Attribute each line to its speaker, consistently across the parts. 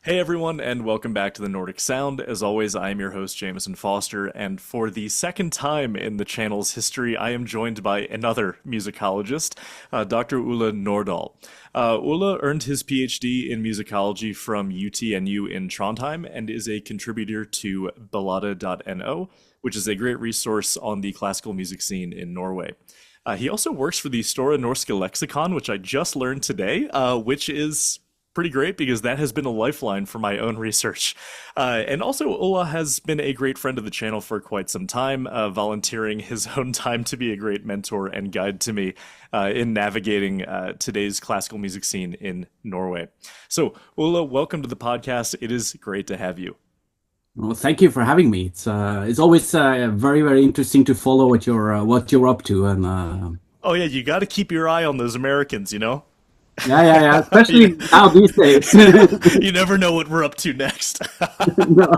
Speaker 1: Hey everyone, and welcome back to the Nordic Sound. As always, I am your host, Jameson Foster, and for the second time in the channel's history, I am joined by another musicologist, Dr. Ola Nordal. Ola earned his PhD in musicology from UTNU in Trondheim and is a contributor to Ballade.no, which is a great resource on the classical music scene in Norway. He also works for the Norske Leksikon, which I just learned today, which is pretty great because that has been a lifeline for my own research. And also, Ola has been a great friend of the channel for quite some time, volunteering his own time to be a great mentor and guide to me in navigating today's classical music scene in Norway. So, Ola, welcome to the podcast. It is great to have you.
Speaker 2: Well, thank you for having me. It's always very, very interesting to follow what you're up to, and
Speaker 1: Oh yeah, you got to keep your eye on those Americans, you know?
Speaker 2: yeah, especially now these days.
Speaker 1: You never know what we're up to next.
Speaker 2: No.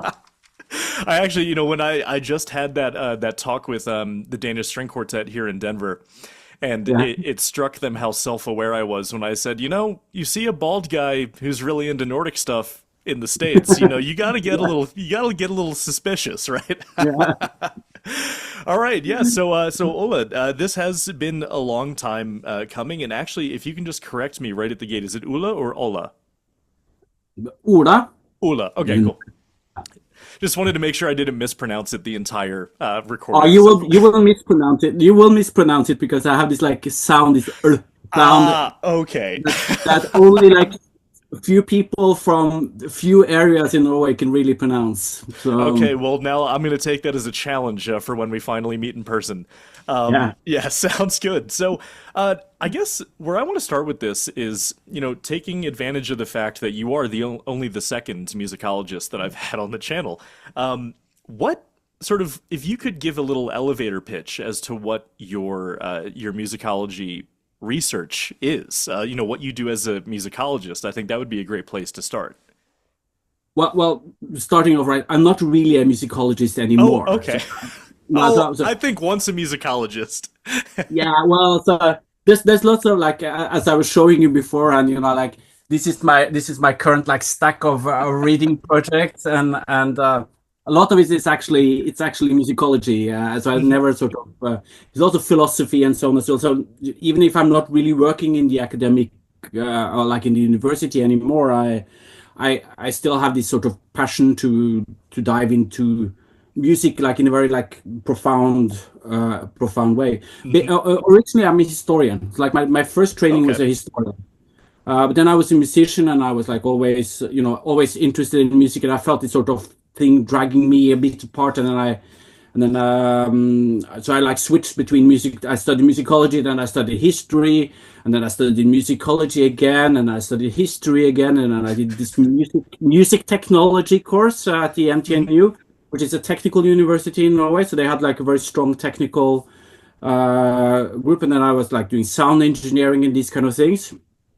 Speaker 1: I actually, when I just had that talk with the Danish String Quartet here in Denver, and
Speaker 2: Yeah,
Speaker 1: it struck them how self-aware I was when I said, you see a bald guy who's really into Nordic stuff in the States, you gotta get a little suspicious, right?
Speaker 2: yeah.
Speaker 1: All right, yeah. So Ola, this has been a long time coming, and actually, if you can just correct me right at the gate, is it Ula or Ola?
Speaker 2: Ola.
Speaker 1: Ula. Okay,
Speaker 2: Mm.
Speaker 1: cool. Just wanted to make sure I didn't mispronounce it the entire
Speaker 2: Oh,
Speaker 1: recording.
Speaker 2: you
Speaker 1: So,
Speaker 2: will you will mispronounce it. You will mispronounce it because I have this like sound, this sound
Speaker 1: okay.
Speaker 2: that only like a few people from a few areas in Norway can really pronounce. So
Speaker 1: Okay, well, now I'm going to take that as a challenge for when we finally meet in person.
Speaker 2: yeah.
Speaker 1: Yeah, sounds good. So, I guess where I want to start with this is, taking advantage of the fact that you are only the second musicologist that I've had on the channel. What sort of, if you could give a little elevator pitch as to what your musicology research is, what you do as a musicologist, I think that would be a great place to start.
Speaker 2: Well, starting off right, I'm not really a musicologist
Speaker 1: Oh,
Speaker 2: anymore.
Speaker 1: okay.
Speaker 2: No,
Speaker 1: Oh,
Speaker 2: so
Speaker 1: I think once a musicologist.
Speaker 2: yeah, well, so there's lots of like as I was showing you before, and like this is my current like stack of reading projects, and a lot of it is actually musicology. So I
Speaker 1: Mhm.
Speaker 2: never sort of there's also philosophy and so on and so. So even if I'm not really working in the academic or like in the university anymore, I still have this sort of passion to dive into music like in a very like profound way.
Speaker 1: Mhm.
Speaker 2: Originally, I'm a historian. It's like my first training was
Speaker 1: Okay.
Speaker 2: a historian. But then I was a musician, and I was like always, always interested in music, and I felt this sort of thing dragging me a bit apart. So I like switched between music. I studied musicology, then I studied history, and then I studied musicology again, and I studied history again, and then I did this music technology course at the
Speaker 1: Mhm.
Speaker 2: MTNU, which is a technical university in Norway. So they had like a very strong technical group, and then I was like doing sound engineering and these kind of things.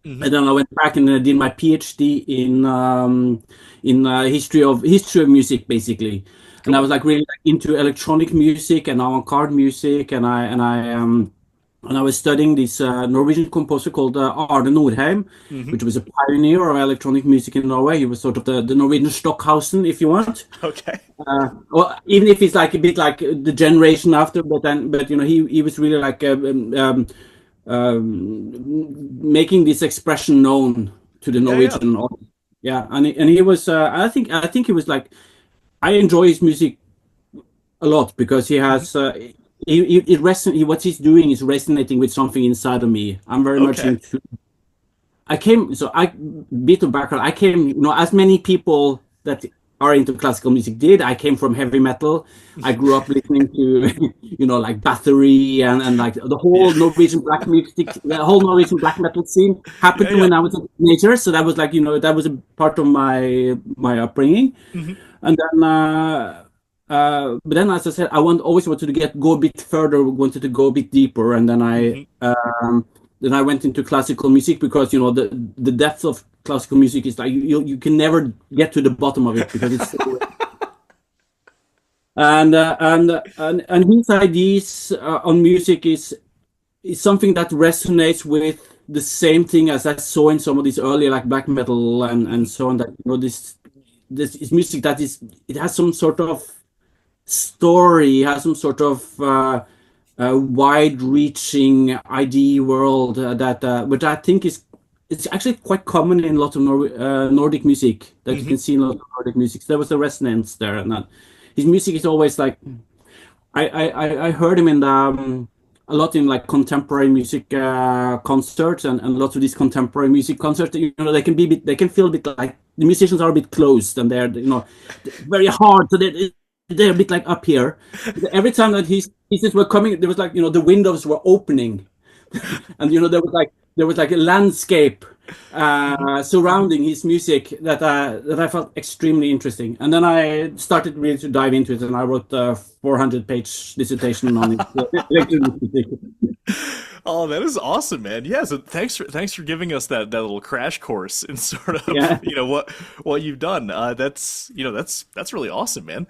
Speaker 1: Mhm.
Speaker 2: And then I went back and I did my PhD in history of music, basically. And I
Speaker 1: Cool.
Speaker 2: was like really like, into electronic music and avant-garde music, and I was studying this Norwegian composer called Arne Nordheim,
Speaker 1: Mhm.
Speaker 2: which was a pioneer of electronic music in Norway. He was sort of the Norwegian Stockhausen, if you want.
Speaker 1: Okay.
Speaker 2: Well, even if he's like a bit like the generation after, but he was really like making this expression known to the
Speaker 1: Yeah, yeah.
Speaker 2: Norwegian audience. Yeah, and he was I think he was like I enjoy his music a lot because he
Speaker 1: Mhm.
Speaker 2: has what he's doing is resonating with something inside of me. I'm very much
Speaker 1: Okay.
Speaker 2: into I bit of background. I came, as many people that are into classical music did. I came from heavy metal. I grew up listening to, like Bathory and like
Speaker 1: Yeah.
Speaker 2: the whole Norwegian black metal scene
Speaker 1: Yeah,
Speaker 2: happened
Speaker 1: yeah.
Speaker 2: when I was a teenager. So that was like, that was a part of my upbringing.
Speaker 1: Mhm.
Speaker 2: And but then, as I said, always wanted to go a bit further, wanted to go a bit deeper, and
Speaker 1: Mhm.
Speaker 2: then I went into classical music because the depth of classical music is like you can never get to the bottom of it because it's so, and his ideas on music is something that resonates with the same thing as I saw in some of these earlier like black metal and
Speaker 1: Mhm.
Speaker 2: so on, that this this is music that is it has some sort of story, has some sort of wide-reaching idea world that which I think is it's actually quite common in a lot of Nordic music that you
Speaker 1: Hmm.
Speaker 2: can see in a lot of Nordic music. So there was a resonance there, and that his music is always like I heard him in a lot in like contemporary music concerts and lots of these contemporary music concerts. You know, they can be they can feel a bit like the musicians are a bit closed and they're very hard. So they're a bit like up here. Every time that his pieces were coming, there was like the windows were opening, and there was like a landscape
Speaker 1: Hmm.
Speaker 2: surrounding his music that I felt extremely interesting. And then I started really to dive into it, and I wrote a 400-page dissertation on it. Electronic music.
Speaker 1: Oh, that is awesome, man. Yeah, so thanks for giving us that little crash course in sort of
Speaker 2: Yeah.
Speaker 1: what you've done. That's really awesome, man.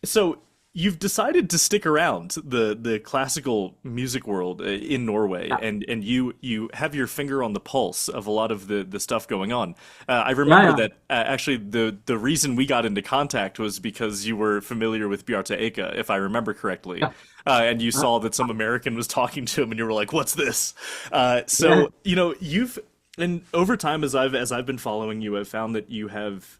Speaker 1: So you've decided to stick around the classical music world in Norway, and you have your finger on the pulse of a lot of the stuff going on. I
Speaker 2: Yeah,
Speaker 1: remember
Speaker 2: yeah,
Speaker 1: that actually the reason we got into contact was because you were familiar with Bjarte Eka, if I remember correctly.
Speaker 2: yeah,
Speaker 1: And you saw that some American was talking to him, and you were like, "What's this?"
Speaker 2: yeah.
Speaker 1: So you've and over time, as I've been following you, I've found that you have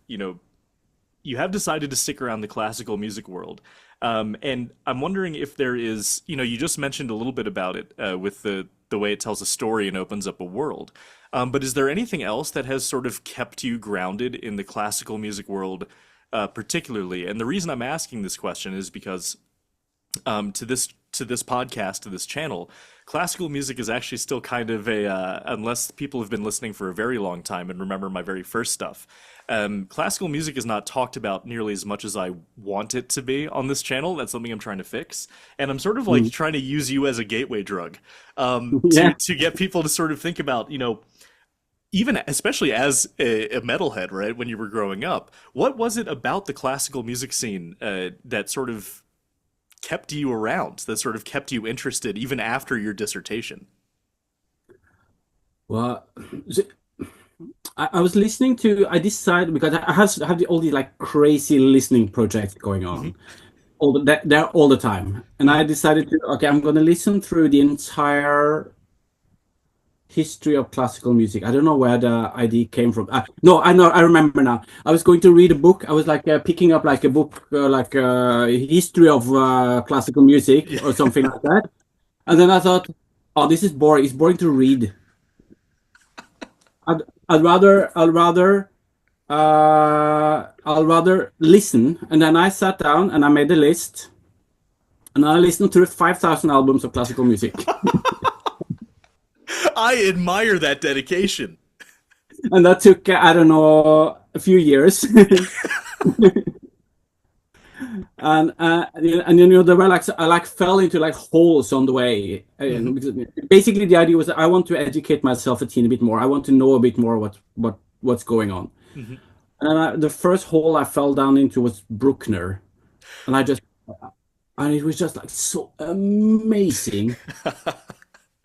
Speaker 1: decided to stick around the classical music world. And I'm wondering if there is, you just mentioned a little bit about it with the way it tells a story and opens up a world. But is there anything else that has sort of kept you grounded in the classical music world, particularly? And the reason I'm asking this question is because to this podcast, to this channel, classical music is actually still kind of unless people have been listening for a very long time and remember my very first stuff. Classical music is not talked about nearly as much as I want it to be on this channel. That's something I'm trying to fix, and I'm sort of like
Speaker 2: Mm.
Speaker 1: trying to use you as a gateway drug to
Speaker 2: Yeah.
Speaker 1: to get people to sort of think about, even especially as a metalhead, right? When you were growing up, what was it about the classical music scene that sort of kept you around, that sort of kept you interested even after your dissertation?
Speaker 2: Well, so I was listening to. I decided because I have all these like crazy listening projects going
Speaker 1: Hmm.
Speaker 2: on there all the time, and I
Speaker 1: Hmm.
Speaker 2: decided to okay, I'm going to listen through the entire history of classical music. I don't know where the idea came from. No, I know. I remember now. I was going to read a book. I was like picking up like a book, like history of classical music
Speaker 1: Yeah.
Speaker 2: or something like that. And then I thought, oh, this is boring. It's boring to read. I'd, I'll rather listen. And then I sat down and I made a list, and I listened to 5,000 albums of classical music.
Speaker 1: I admire that dedication.
Speaker 2: And that took, I don't know, a few years. And there were like I like fell into like holes on the way.
Speaker 1: Hmm.
Speaker 2: Because basically the idea was that I want to educate myself a teeny bit more. I want to know a bit more what's going on.
Speaker 1: Hmm.
Speaker 2: And the first hole I fell down into was Bruckner, and I just and it was just like so amazing.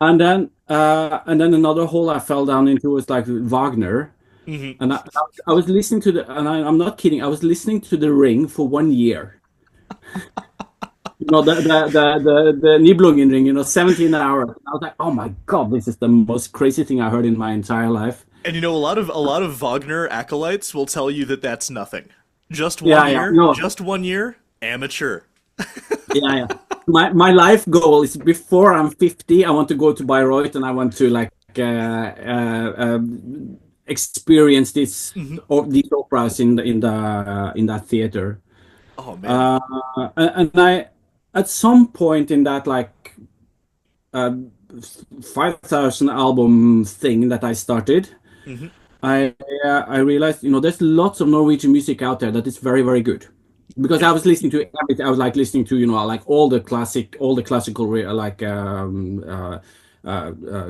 Speaker 2: And then another hole I fell down into was like Wagner,
Speaker 1: Hmm.
Speaker 2: and I was listening to I'm not kidding. I was listening to The Ring for 1 year. The Nibelungen ring, 17 hours. I was like, oh my God, this is the most crazy thing I heard in my entire life.
Speaker 1: And a lot of Wagner acolytes will tell you that that's nothing. Just one
Speaker 2: Yeah, yeah,
Speaker 1: year,
Speaker 2: no,
Speaker 1: just 1 year, amateur.
Speaker 2: yeah, yeah. My life goal is before I'm 50, I want to go to Bayreuth and I want to like experience
Speaker 1: Hmm.
Speaker 2: these operas in that theater.
Speaker 1: Oh man.
Speaker 2: Uh, and I at some point in that like uh, 5,000 album thing that I started,
Speaker 1: Hmm.
Speaker 2: I realized there's lots of Norwegian music out there that is very very good because
Speaker 1: Yeah.
Speaker 2: I was listening to everything. I was like listening to like all the classical like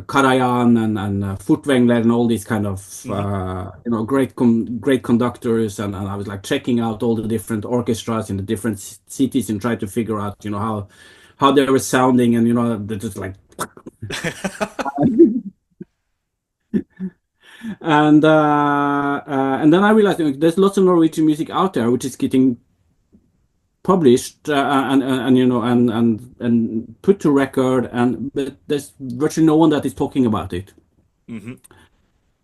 Speaker 2: Karajan and Furtwängler and all these kind of
Speaker 1: Hmm.
Speaker 2: great conductors, and I was like checking out all the different orchestras in the different cities and trying to figure out how they were sounding, and they're just like And then I realized, there's lots of Norwegian music out there which is getting published, and and put to record, but there's virtually no one that is talking about it.
Speaker 1: Hmm.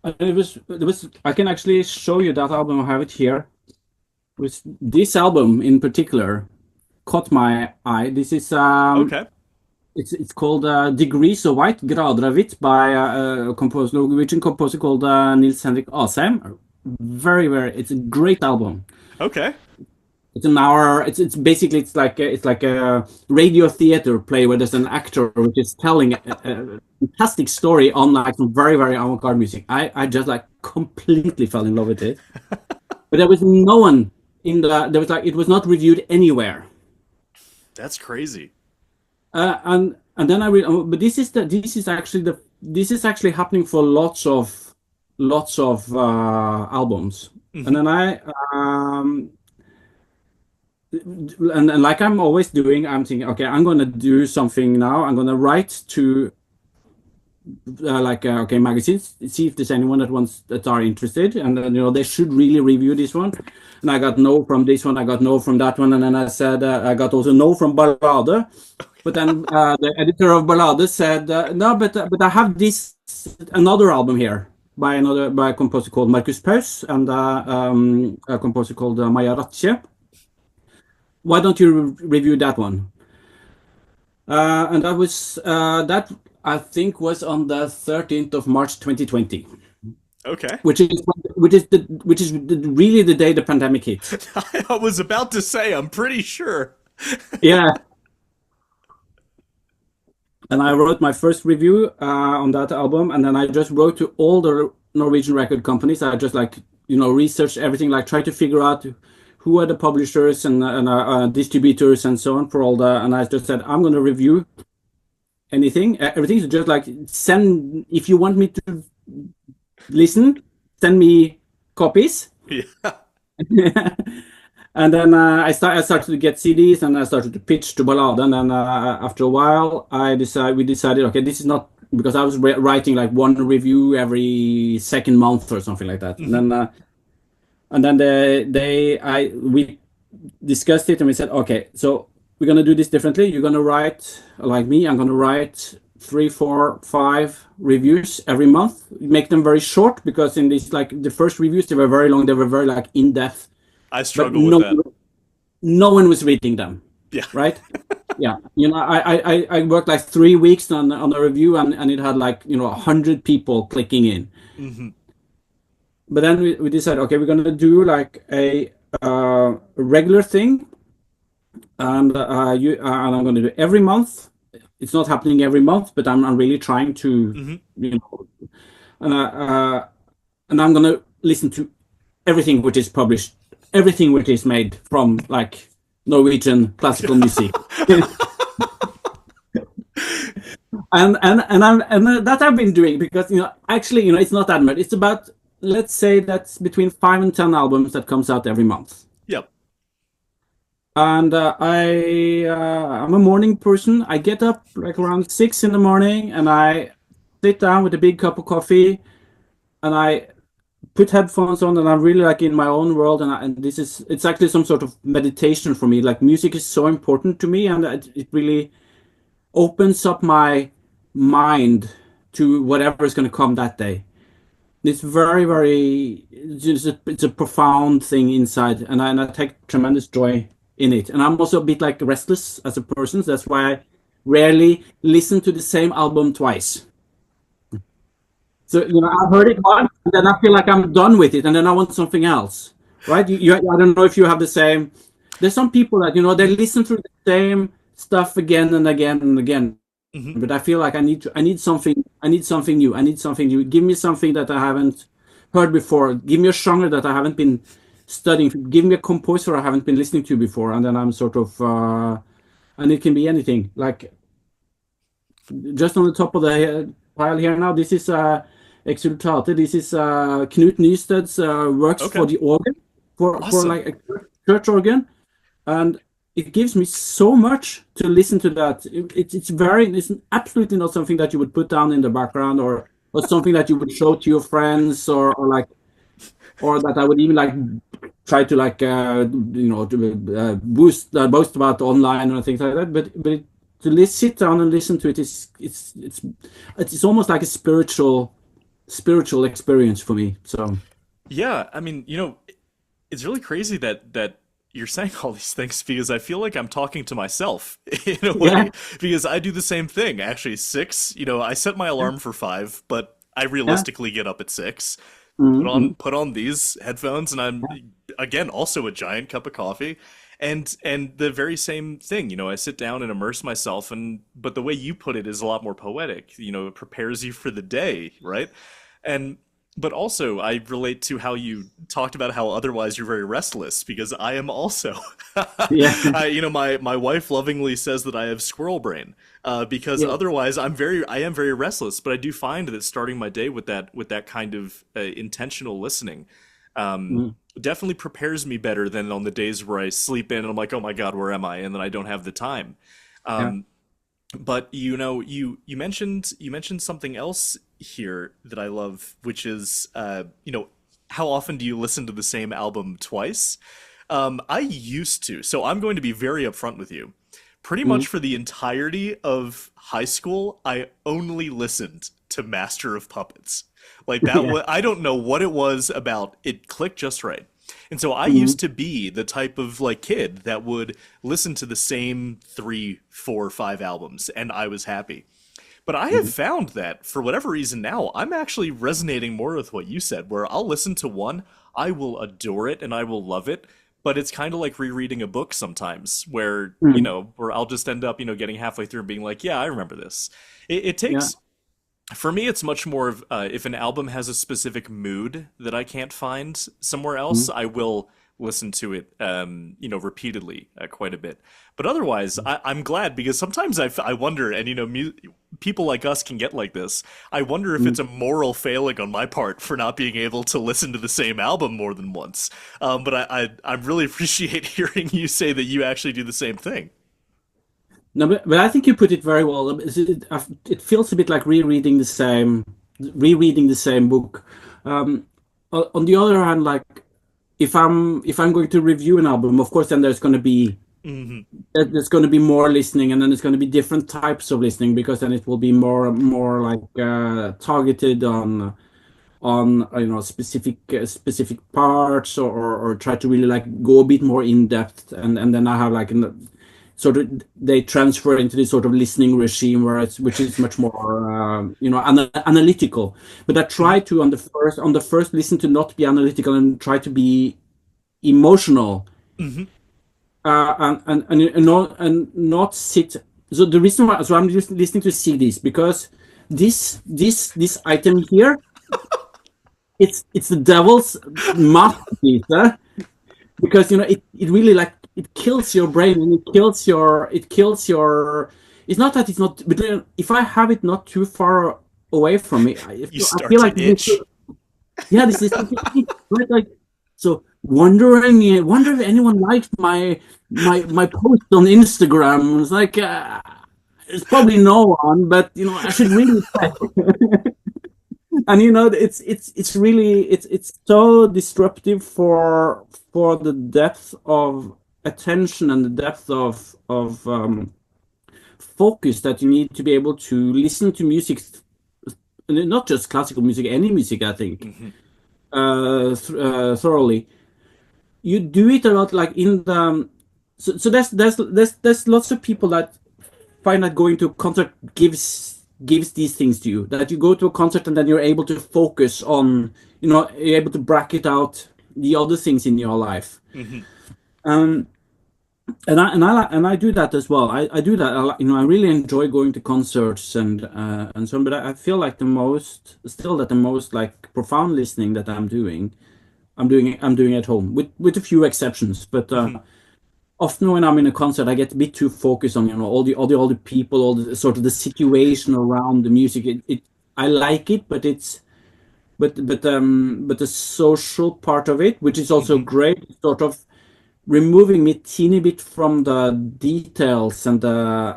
Speaker 2: And it was I can actually show you that album. I have it here. With this album in particular caught my eye. This is
Speaker 1: Okay.
Speaker 2: it's called Degrees of White, Grader av Hvitt, by a composer, Norwegian composer called Nils Henrik Asheim. It's a great album.
Speaker 1: Okay.
Speaker 2: It's an hour. It's basically it's like a radio theater play where there's an actor which is telling a fantastic story on like some very very avant-garde music. I just like completely fell in love with it. But there was no one in the there was like it was not reviewed anywhere.
Speaker 1: That's crazy.
Speaker 2: And then I read, but this is actually happening for lots of albums. And
Speaker 1: Hmm.
Speaker 2: then and like I'm always doing, I'm thinking, okay, I'm gonna do something now. I'm gonna write to okay, magazines, see if there's anyone that are interested, and then they should really review this one. And I got no from this one, I got no from that one, and then I said I got also no from Ballade. But then the editor of Ballade said, no, but I have this another album here by a composer called Markus Paus and a composer called Maja Ratche. Why don't you review that one? And that I think was on the 13th of March 2020,
Speaker 1: Okay.
Speaker 2: which is really the day the pandemic hit.
Speaker 1: I was about to say, I'm pretty sure.
Speaker 2: Yeah, and I wrote my first review on that album, and then I just wrote to all the Norwegian record companies. I just researched everything, like try to figure out who are the publishers and distributors and so on for all the. And I just said I'm going to review anything, everything. So just like send if you want me to listen, send me copies.
Speaker 1: Yeah.
Speaker 2: And then I started to get CDs, and I started to pitch to Ballade. And then after a while, we decided, okay, this is not because I was writing like one review every second month or something like that.
Speaker 1: Hmm.
Speaker 2: And then we discussed it, and we said, okay, so we're gonna do this differently. You're gonna write like me. I'm gonna write 3, 4, 5 reviews every month. Make them very short, because in these, like the first reviews, they were very long. They were very like in depth,
Speaker 1: I
Speaker 2: but
Speaker 1: struggle with that.
Speaker 2: no one was reading them,
Speaker 1: Yeah.
Speaker 2: right? Yeah, I worked like 3 weeks on a review, and it had like 100 people clicking in.
Speaker 1: Hmm.
Speaker 2: But then we decided, okay, we're gonna do like a regular thing, and I'm gonna do every month. It's not happening every month, but I'm really trying to,
Speaker 1: Hmm.
Speaker 2: you know, and I'm gonna listen to everything which is published, everything which is made from like Norwegian classical music. And that I've been doing, because actually it's not that much. It's about, let's say that's between 5 and 10 albums that comes out every month.
Speaker 1: Yep.
Speaker 2: And I'm a morning person. I get up like around 6 in the morning, and I sit down with a big cup of coffee, and I put headphones on, and I'm really like in my own world. And it's actually some sort of meditation for me. Like music is so important to me, and it really opens up my mind to whatever is going to come that day. It's very, very, it's a profound thing inside, and I take tremendous joy in it. And I'm also a bit like restless as a person, so that's why I rarely listen to the same album twice. So I've heard it once, and then I feel like I'm done with it, and then I want something else, right? I don't know if you have the same. There's some people that they listen to the same stuff again and again and again,
Speaker 1: Hmm.
Speaker 2: but I feel like I need something. I need something new. I need something new. Give me something that I haven't heard before. Give me a genre that I haven't been studying. Give me a composer I haven't been listening to before, and then I'm sort of. And it can be anything. Like just on the top of the pile here now, this is Exultate. This is Knut Nysted's works
Speaker 1: Okay.
Speaker 2: for the organ, for
Speaker 1: Awesome.
Speaker 2: like a church organ, and it gives me so much to listen to that. It's absolutely not something that you would put down in the background, or or something that you would show to your friends, or like, or that I would even like try to like to boast about online or things like that. But sit down and listen to it is it's almost like a spiritual experience for me. So
Speaker 1: Yeah, I mean, it's really crazy that you're saying all these things because I feel like I'm talking to myself in a
Speaker 2: yeah,
Speaker 1: way because I do the same thing. Actually, six, I set my alarm for five, but I
Speaker 2: yeah,
Speaker 1: realistically get up at six. Put
Speaker 2: mm-hmm.
Speaker 1: on put on these headphones, and I'm again also a giant cup of coffee, and the very same thing. I sit down and immerse myself, and but the way you put it is a lot more poetic. It prepares you for the day, right? And but also I relate to how you talked about how otherwise you're very restless because I am also.
Speaker 2: Yeah,
Speaker 1: My wife lovingly says that I have squirrel brain because
Speaker 2: yeah,
Speaker 1: otherwise I am very restless. But I do find that starting my day with that kind of intentional listening um,
Speaker 2: mm,
Speaker 1: definitely prepares me better than on the days where I sleep in and I'm like, oh my God, where am I? And then I don't have the time.
Speaker 2: yeah.
Speaker 1: Um, but you mentioned something else here that I love, which is how often do you listen to the same album twice? I used to, so I'm going to be very upfront with you. Pretty
Speaker 2: Mm,
Speaker 1: much for the entirety of high school, I only listened to Master of Puppets. Like that
Speaker 2: yeah,
Speaker 1: was, I don't know what it was about. It clicked just right. And so I
Speaker 2: mm,
Speaker 1: used to be the type of like kid that would listen to the same three, four, five albums, and I was happy. But I have
Speaker 2: mm,
Speaker 1: found that for whatever reason now, I'm actually resonating more with what you said, where I'll listen to one, I will adore it and I will love it. But it's kind of like rereading a book sometimes, where,
Speaker 2: mm,
Speaker 1: where I'll just end up, getting halfway through and being like, yeah, I remember this. It
Speaker 2: yeah,
Speaker 1: takes for me, it's much more of if an album has a specific mood that I can't find somewhere else,
Speaker 2: mm,
Speaker 1: I will listen to it, repeatedly quite a bit. But otherwise, I'm glad because sometimes I wonder, and people like us can get like this. I wonder if
Speaker 2: mm.
Speaker 1: it's a moral failing on my part for not being able to listen to the same album more than once. But I really appreciate hearing you say that you actually do the same thing.
Speaker 2: No, but I think you put it very well. It feels a bit like rereading the same book. Um, on the other hand, like if I'm going to review an album, of course, then
Speaker 1: Hmm.
Speaker 2: there's going to be more listening, and then there's going to be different types of listening because then it will be more like targeted on specific parts, or try to really like go a bit more in depth, and then I have like sort of they transfer into this sort of listening regime which is much more analytical. But I try to on the first listen to not be analytical and try to be emotional,
Speaker 1: Hmm.
Speaker 2: and not sit. So the reason why, so I'm just listening to CDs because this item here, it's the devil's masterpiece, because it really like it kills your brain, and it kills your. It's not that it's not, but if I have it not too far away from me, I
Speaker 1: You
Speaker 2: feel, I
Speaker 1: start
Speaker 2: feel like
Speaker 1: to itch.
Speaker 2: yeah, this is right, like, so wonder if anyone liked my post on Instagram. It's like it's probably no one, but I should really check. And it's really it's so disruptive for the depth of attention and the depth of focus that you need to be able to listen to music, not just classical music, any music, I think,
Speaker 1: Hmm.
Speaker 2: thoroughly. You do it a lot, like in the so there's lots of people that find that going to a concert gives these things to you. That you go to a concert and then you're able to focus on, you're able to bracket out the other things in your life.
Speaker 1: Hmm.
Speaker 2: Um, and I do that as well. I do that. I really enjoy going to concerts and so on. But I feel like the most like profound listening that I'm doing at home, with a few exceptions. But
Speaker 1: Hmm.
Speaker 2: often when I'm in a concert, I get a bit too focused on all the people, all the sort of the situation around the music. I like it, but but the social part of it, which is also
Speaker 1: Hmm.
Speaker 2: great, sort of removing me a teeny bit from the details and the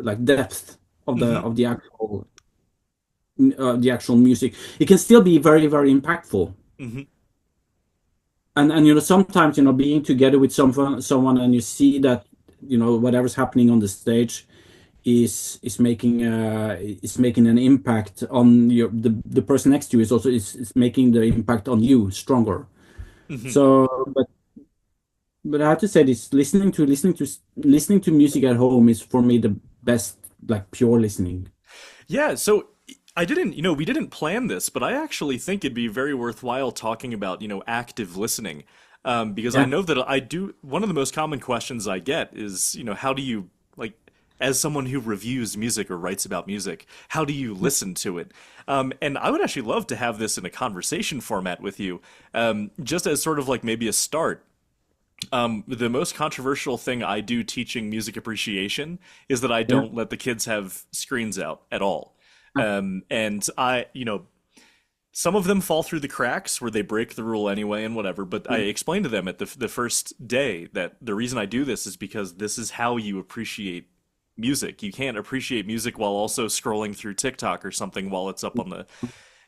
Speaker 2: like depth of the
Speaker 1: Hmm.
Speaker 2: of the actual. the actual music, it can still be very, very impactful.
Speaker 1: Hmm.
Speaker 2: And sometimes being together with someone and you see that whatever's happening on the stage is making an impact on the person next to you, is making the impact on you stronger.
Speaker 1: Hmm.
Speaker 2: So, but I have to say this: listening to music at home is for me the best, like pure listening.
Speaker 1: Yeah, so I didn't, we didn't plan this, but I actually think it'd be very worthwhile talking about, active listening. Because I
Speaker 2: Yeah.
Speaker 1: know that I do, one of the most common questions I get is, how do you, like, as someone who reviews music or writes about music, how do you listen to it? And I would actually love to have this in a conversation format with you, just as sort of like maybe a start. The most controversial thing I do teaching music appreciation is that I
Speaker 2: Yeah.
Speaker 1: don't let the kids have screens out at all.
Speaker 2: Yeah.
Speaker 1: And some of them fall through the cracks where they break the rule anyway and whatever. But I explained to them at the first day that the reason I do this is because this is how you appreciate music. You can't appreciate music while also scrolling through TikTok or something while it's up on the,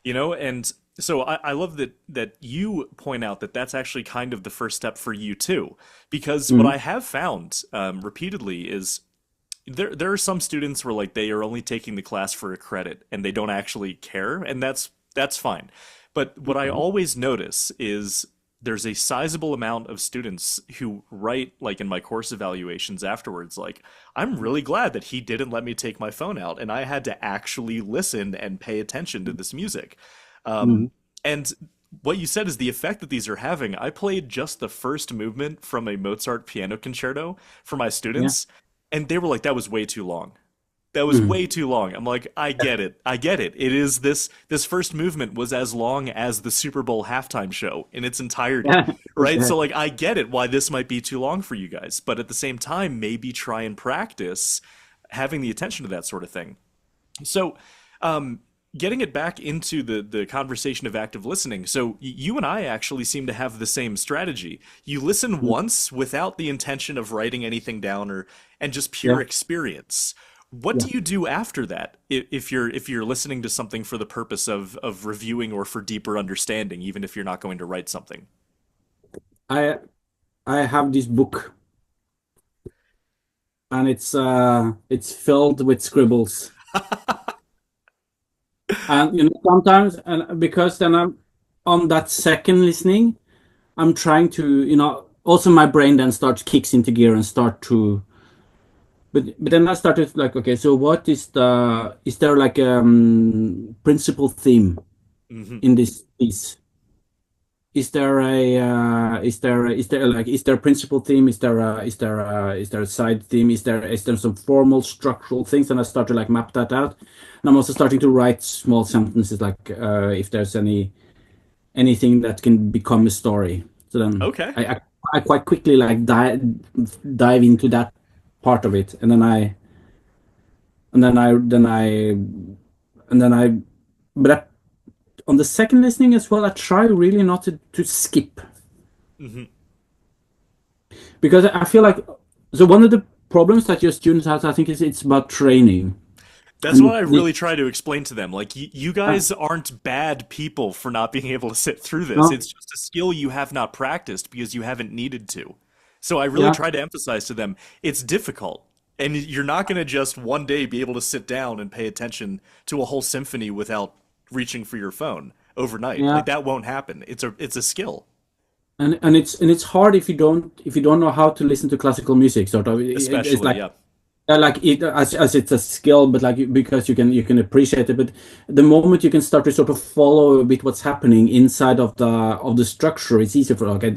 Speaker 1: and so I love that you point out that that's actually kind of the first step for you too, because what
Speaker 2: Mhm.
Speaker 1: I have found repeatedly is there are some students where like they are only taking the class for a credit and they don't actually care, and that's fine. But what I always notice is there's a sizable amount of students who write like in my course evaluations afterwards like I'm really glad that he didn't let me take my phone out and I had to actually listen and pay attention to this music.
Speaker 2: Mhm.
Speaker 1: And what you said is the effect that these are having. I played just the first movement from a Mozart piano concerto for my
Speaker 2: Yeah.
Speaker 1: students, and they were like, that was way too long. That was
Speaker 2: Mhm.
Speaker 1: way too long. I'm like, I get it. I get it. It is this first movement was as long as the Super Bowl halftime show in its entirety.
Speaker 2: Yeah.
Speaker 1: Right?
Speaker 2: Yeah.
Speaker 1: So like I get it why this might be too long for you guys. But at the same time, maybe try and practice having the attention to that sort of thing. So, getting it back into the conversation of active listening. So, you and I actually seem to have the same strategy. You listen
Speaker 2: Mhm.
Speaker 1: once without the intention of writing anything down or and just pure
Speaker 2: Yeah.
Speaker 1: experience. What
Speaker 2: Yeah.
Speaker 1: do you do after that if you're listening to something for the purpose of reviewing or for deeper understanding, even if you're not going to write something?
Speaker 2: I I have this book, and it's filled with scribbles. And sometimes, and because then I'm on that second listening, I'm trying to, also my brain then starts kicks into gear and start to, but then I started like, okay, so what is there like principal theme
Speaker 1: Hmm.
Speaker 2: in this piece? Is there a principal theme? Is there a side theme? Is there some formal structural things? And I start to like map that out. And I'm also starting to write small sentences like if there's anything that can become a story. So then
Speaker 1: Okay.
Speaker 2: I quite quickly like dive into that part of it, and then I but on the second listening as well, I try really not to skip,
Speaker 1: Hmm.
Speaker 2: because I feel like, so one of the problems that your students have, I think, is it's about training.
Speaker 1: That's
Speaker 2: And
Speaker 1: what I really try to explain to them. Like, you
Speaker 2: uh,
Speaker 1: guys aren't bad people for not being able to sit through this.
Speaker 2: no,
Speaker 1: It's just a skill you have not practiced because you haven't needed to. So I really
Speaker 2: yeah,
Speaker 1: try to emphasize to them it's difficult. And you're not going to just one day be able to sit down and pay attention to a whole symphony without reaching for your phone overnight.
Speaker 2: yeah,
Speaker 1: Like that won't happen. It's a skill,
Speaker 2: and it's hard if you don't know how to listen to classical music. Sort of, it's
Speaker 1: especially,
Speaker 2: like,
Speaker 1: yeah.
Speaker 2: like it as it's a skill, but like because you can appreciate it. But the moment you can start to sort of follow a bit what's happening inside of the structure, it's easier for, okay.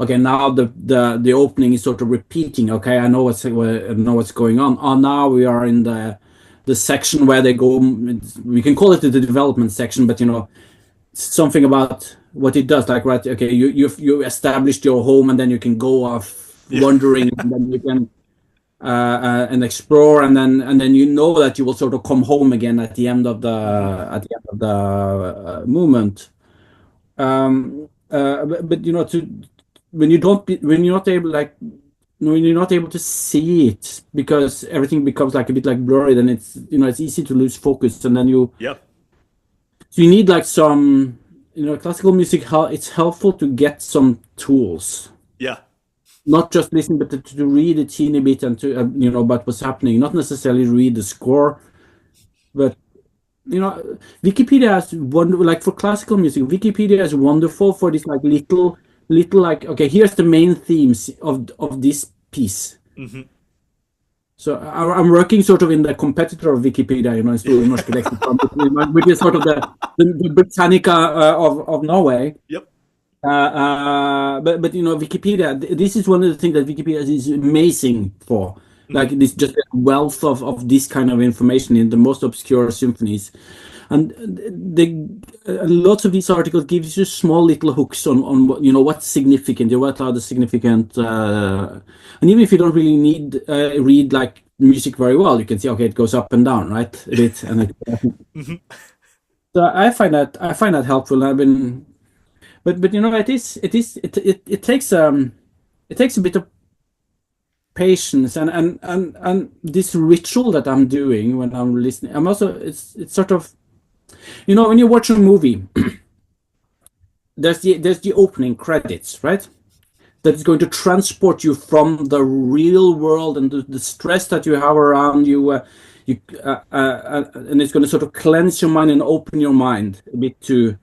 Speaker 2: Okay, now the opening is sort of repeating. Okay, I know what's going on. Oh, now we are in the section where they go. We can call it the development section, but something about what it does. Like, right, okay, you established your home, and then you can go off
Speaker 1: Yeah.
Speaker 2: wandering, and then you can and explore, and then that you will sort of come home again at the end of the
Speaker 1: Hmm.
Speaker 2: movement. But when you're not able, like, when you're not able to see it because everything becomes like a bit like blurry, then it's easy to lose focus, and then you
Speaker 1: Yep.
Speaker 2: So you need like some, classical music. It's helpful to get some tools,
Speaker 1: Yeah.
Speaker 2: not just listen, but to read a teeny bit and to about what's happening. Not necessarily read the score, but Wikipedia is like for classical music. Wikipedia is wonderful for this like little like, okay, here's the main themes of this piece.
Speaker 1: Hmm.
Speaker 2: So I'm working sort of in the competitor of Wikipedia, Norske Leksikon, which is sort of the Britannica of Norway.
Speaker 1: Yep.
Speaker 2: But Wikipedia. This is one of the things that Wikipedia is amazing for. Like this, just a wealth of this kind of information in the most obscure symphonies, and lots of these articles gives you small little hooks on what, what's significant, what are the significant, and even if you don't really need read like music very well, you can see, okay, it goes up and down, right, a bit, and so I find that helpful. I've been, but it takes a bit of patience and this ritual that I'm doing when I'm listening. I'm also it's sort of, when you watch a movie, there's the opening credits, right? That is going to transport you from the real world and the stress that you have around you, and it's going to sort of cleanse your mind and open your mind a bit to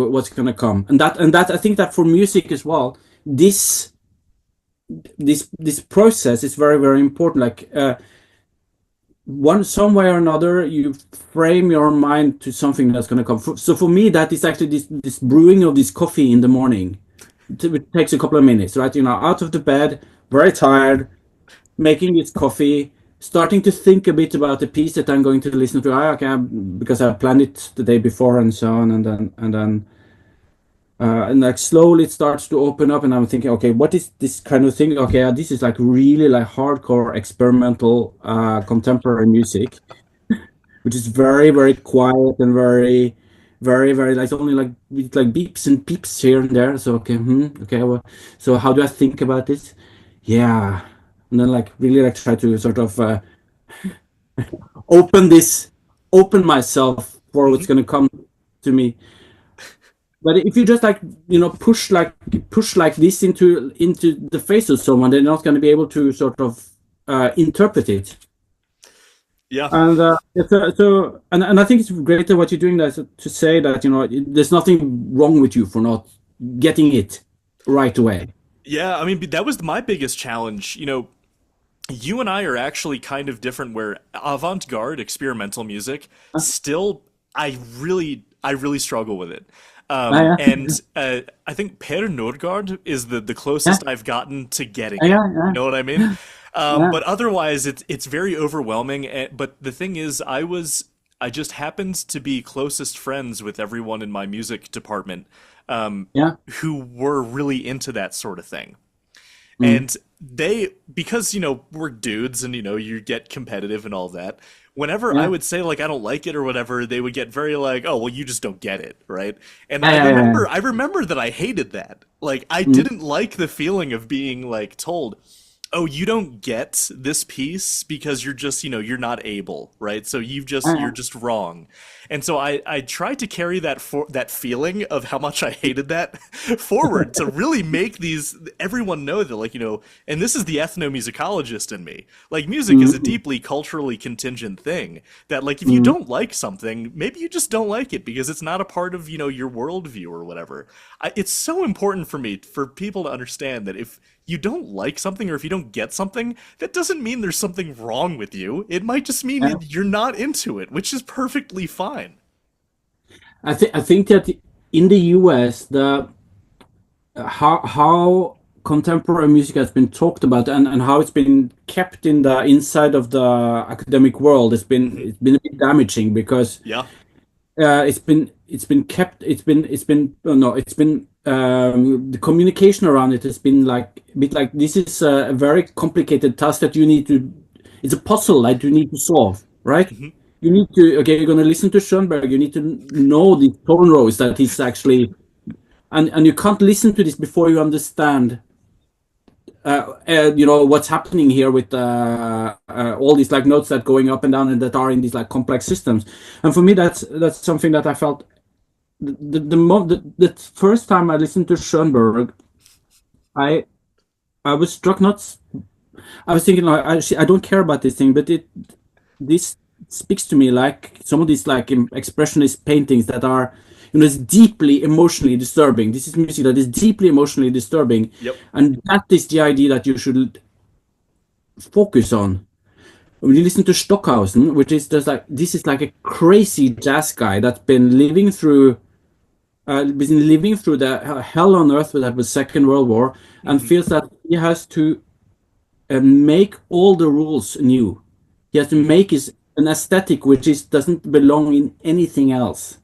Speaker 2: what's going to come. And that I think that for music as well, this process is very, very important. Like some way or another, you frame your mind to something that's going to come. So for me, that is actually this brewing of this coffee in the morning. It takes a couple of minutes, right? Out of the bed, very tired, making this coffee, starting to think a bit about the piece that I'm going to listen to. Okay, because I planned it the day before and so on, and then. And like slowly it starts to open up, and I'm thinking, okay, what is this kind of thing? Okay, this is like really like hardcore experimental contemporary music, which is very, very quiet and very, very, very like only like with like beeps and peeps here and there. So okay, well, so how do I think about this? Yeah, and then like really like try to sort of open myself for what's gonna come to me. But if you just like push like this into the face of someone, they're not going to be able to sort of interpret it.
Speaker 1: Yeah.
Speaker 2: And and I think it's great that what you're doing there to say that there's nothing wrong with you for not getting it right away.
Speaker 1: Yeah, I mean, that was my biggest challenge. You and I are actually kind of different where avant-garde experimental music still I really struggle with it.
Speaker 2: Yeah.
Speaker 1: And I think Per Nordgaard is the closest I've gotten to getting it.
Speaker 2: Yeah.
Speaker 1: You know what I mean?
Speaker 2: Yeah.
Speaker 1: But otherwise, it's very overwhelming. But the thing is, I just happened to be closest friends with everyone in my music department,
Speaker 2: Yeah.
Speaker 1: who were really into that sort of thing. And because we're dudes and you get competitive and all that, whenever I would say like I don't like it or whatever, they would get very like, oh well, you just don't get it, right? And I remember that I hated that. Like I didn't like the feeling of being like told, oh, you don't get this piece because you're just, you're not able, right? So you're just wrong. And so I tried to carry that feeling of how much I hated that forward to really make everyone know that, like, and this is the ethnomusicologist in me. Like, music is a deeply culturally contingent thing that, like, if you don't like something, maybe you just don't like it because it's not a part of, your worldview or whatever. It's so important for me, for people to understand that if you don't like something or if you don't get something, that doesn't mean there's something wrong with you. It might just mean that you're not into it, which is perfectly fine.
Speaker 2: I think that in the US, how contemporary music has been talked about and how it's been kept in the inside of the academic world, it's been a bit damaging because
Speaker 1: Yeah.
Speaker 2: The communication around it has been like a bit like this is a very complicated task that it's a puzzle that you need to solve, right? You need to, okay, you're going to listen to Schoenberg, you need to know the tone rows that he's actually, and you can't listen to this before you understand what's happening here with all these like notes that going up and down and that are in these like complex systems. And for me, that's something that I felt the first time I listened to Schoenberg, I I was struck not. I was thinking, I don't care about this thing, but this speaks to me like some of these like expressionist paintings that are, it's deeply emotionally disturbing. This is music that is deeply emotionally disturbing,
Speaker 1: Yep.
Speaker 2: and that is the idea that you should focus on. When you listen to Stockhausen, which is just like this is like a crazy jazz guy that's been living through the hell on earth that was Second World War, and
Speaker 1: Hmm.
Speaker 2: feels that he has to make all the rules new. He has to make his an aesthetic which is doesn't belong in anything else,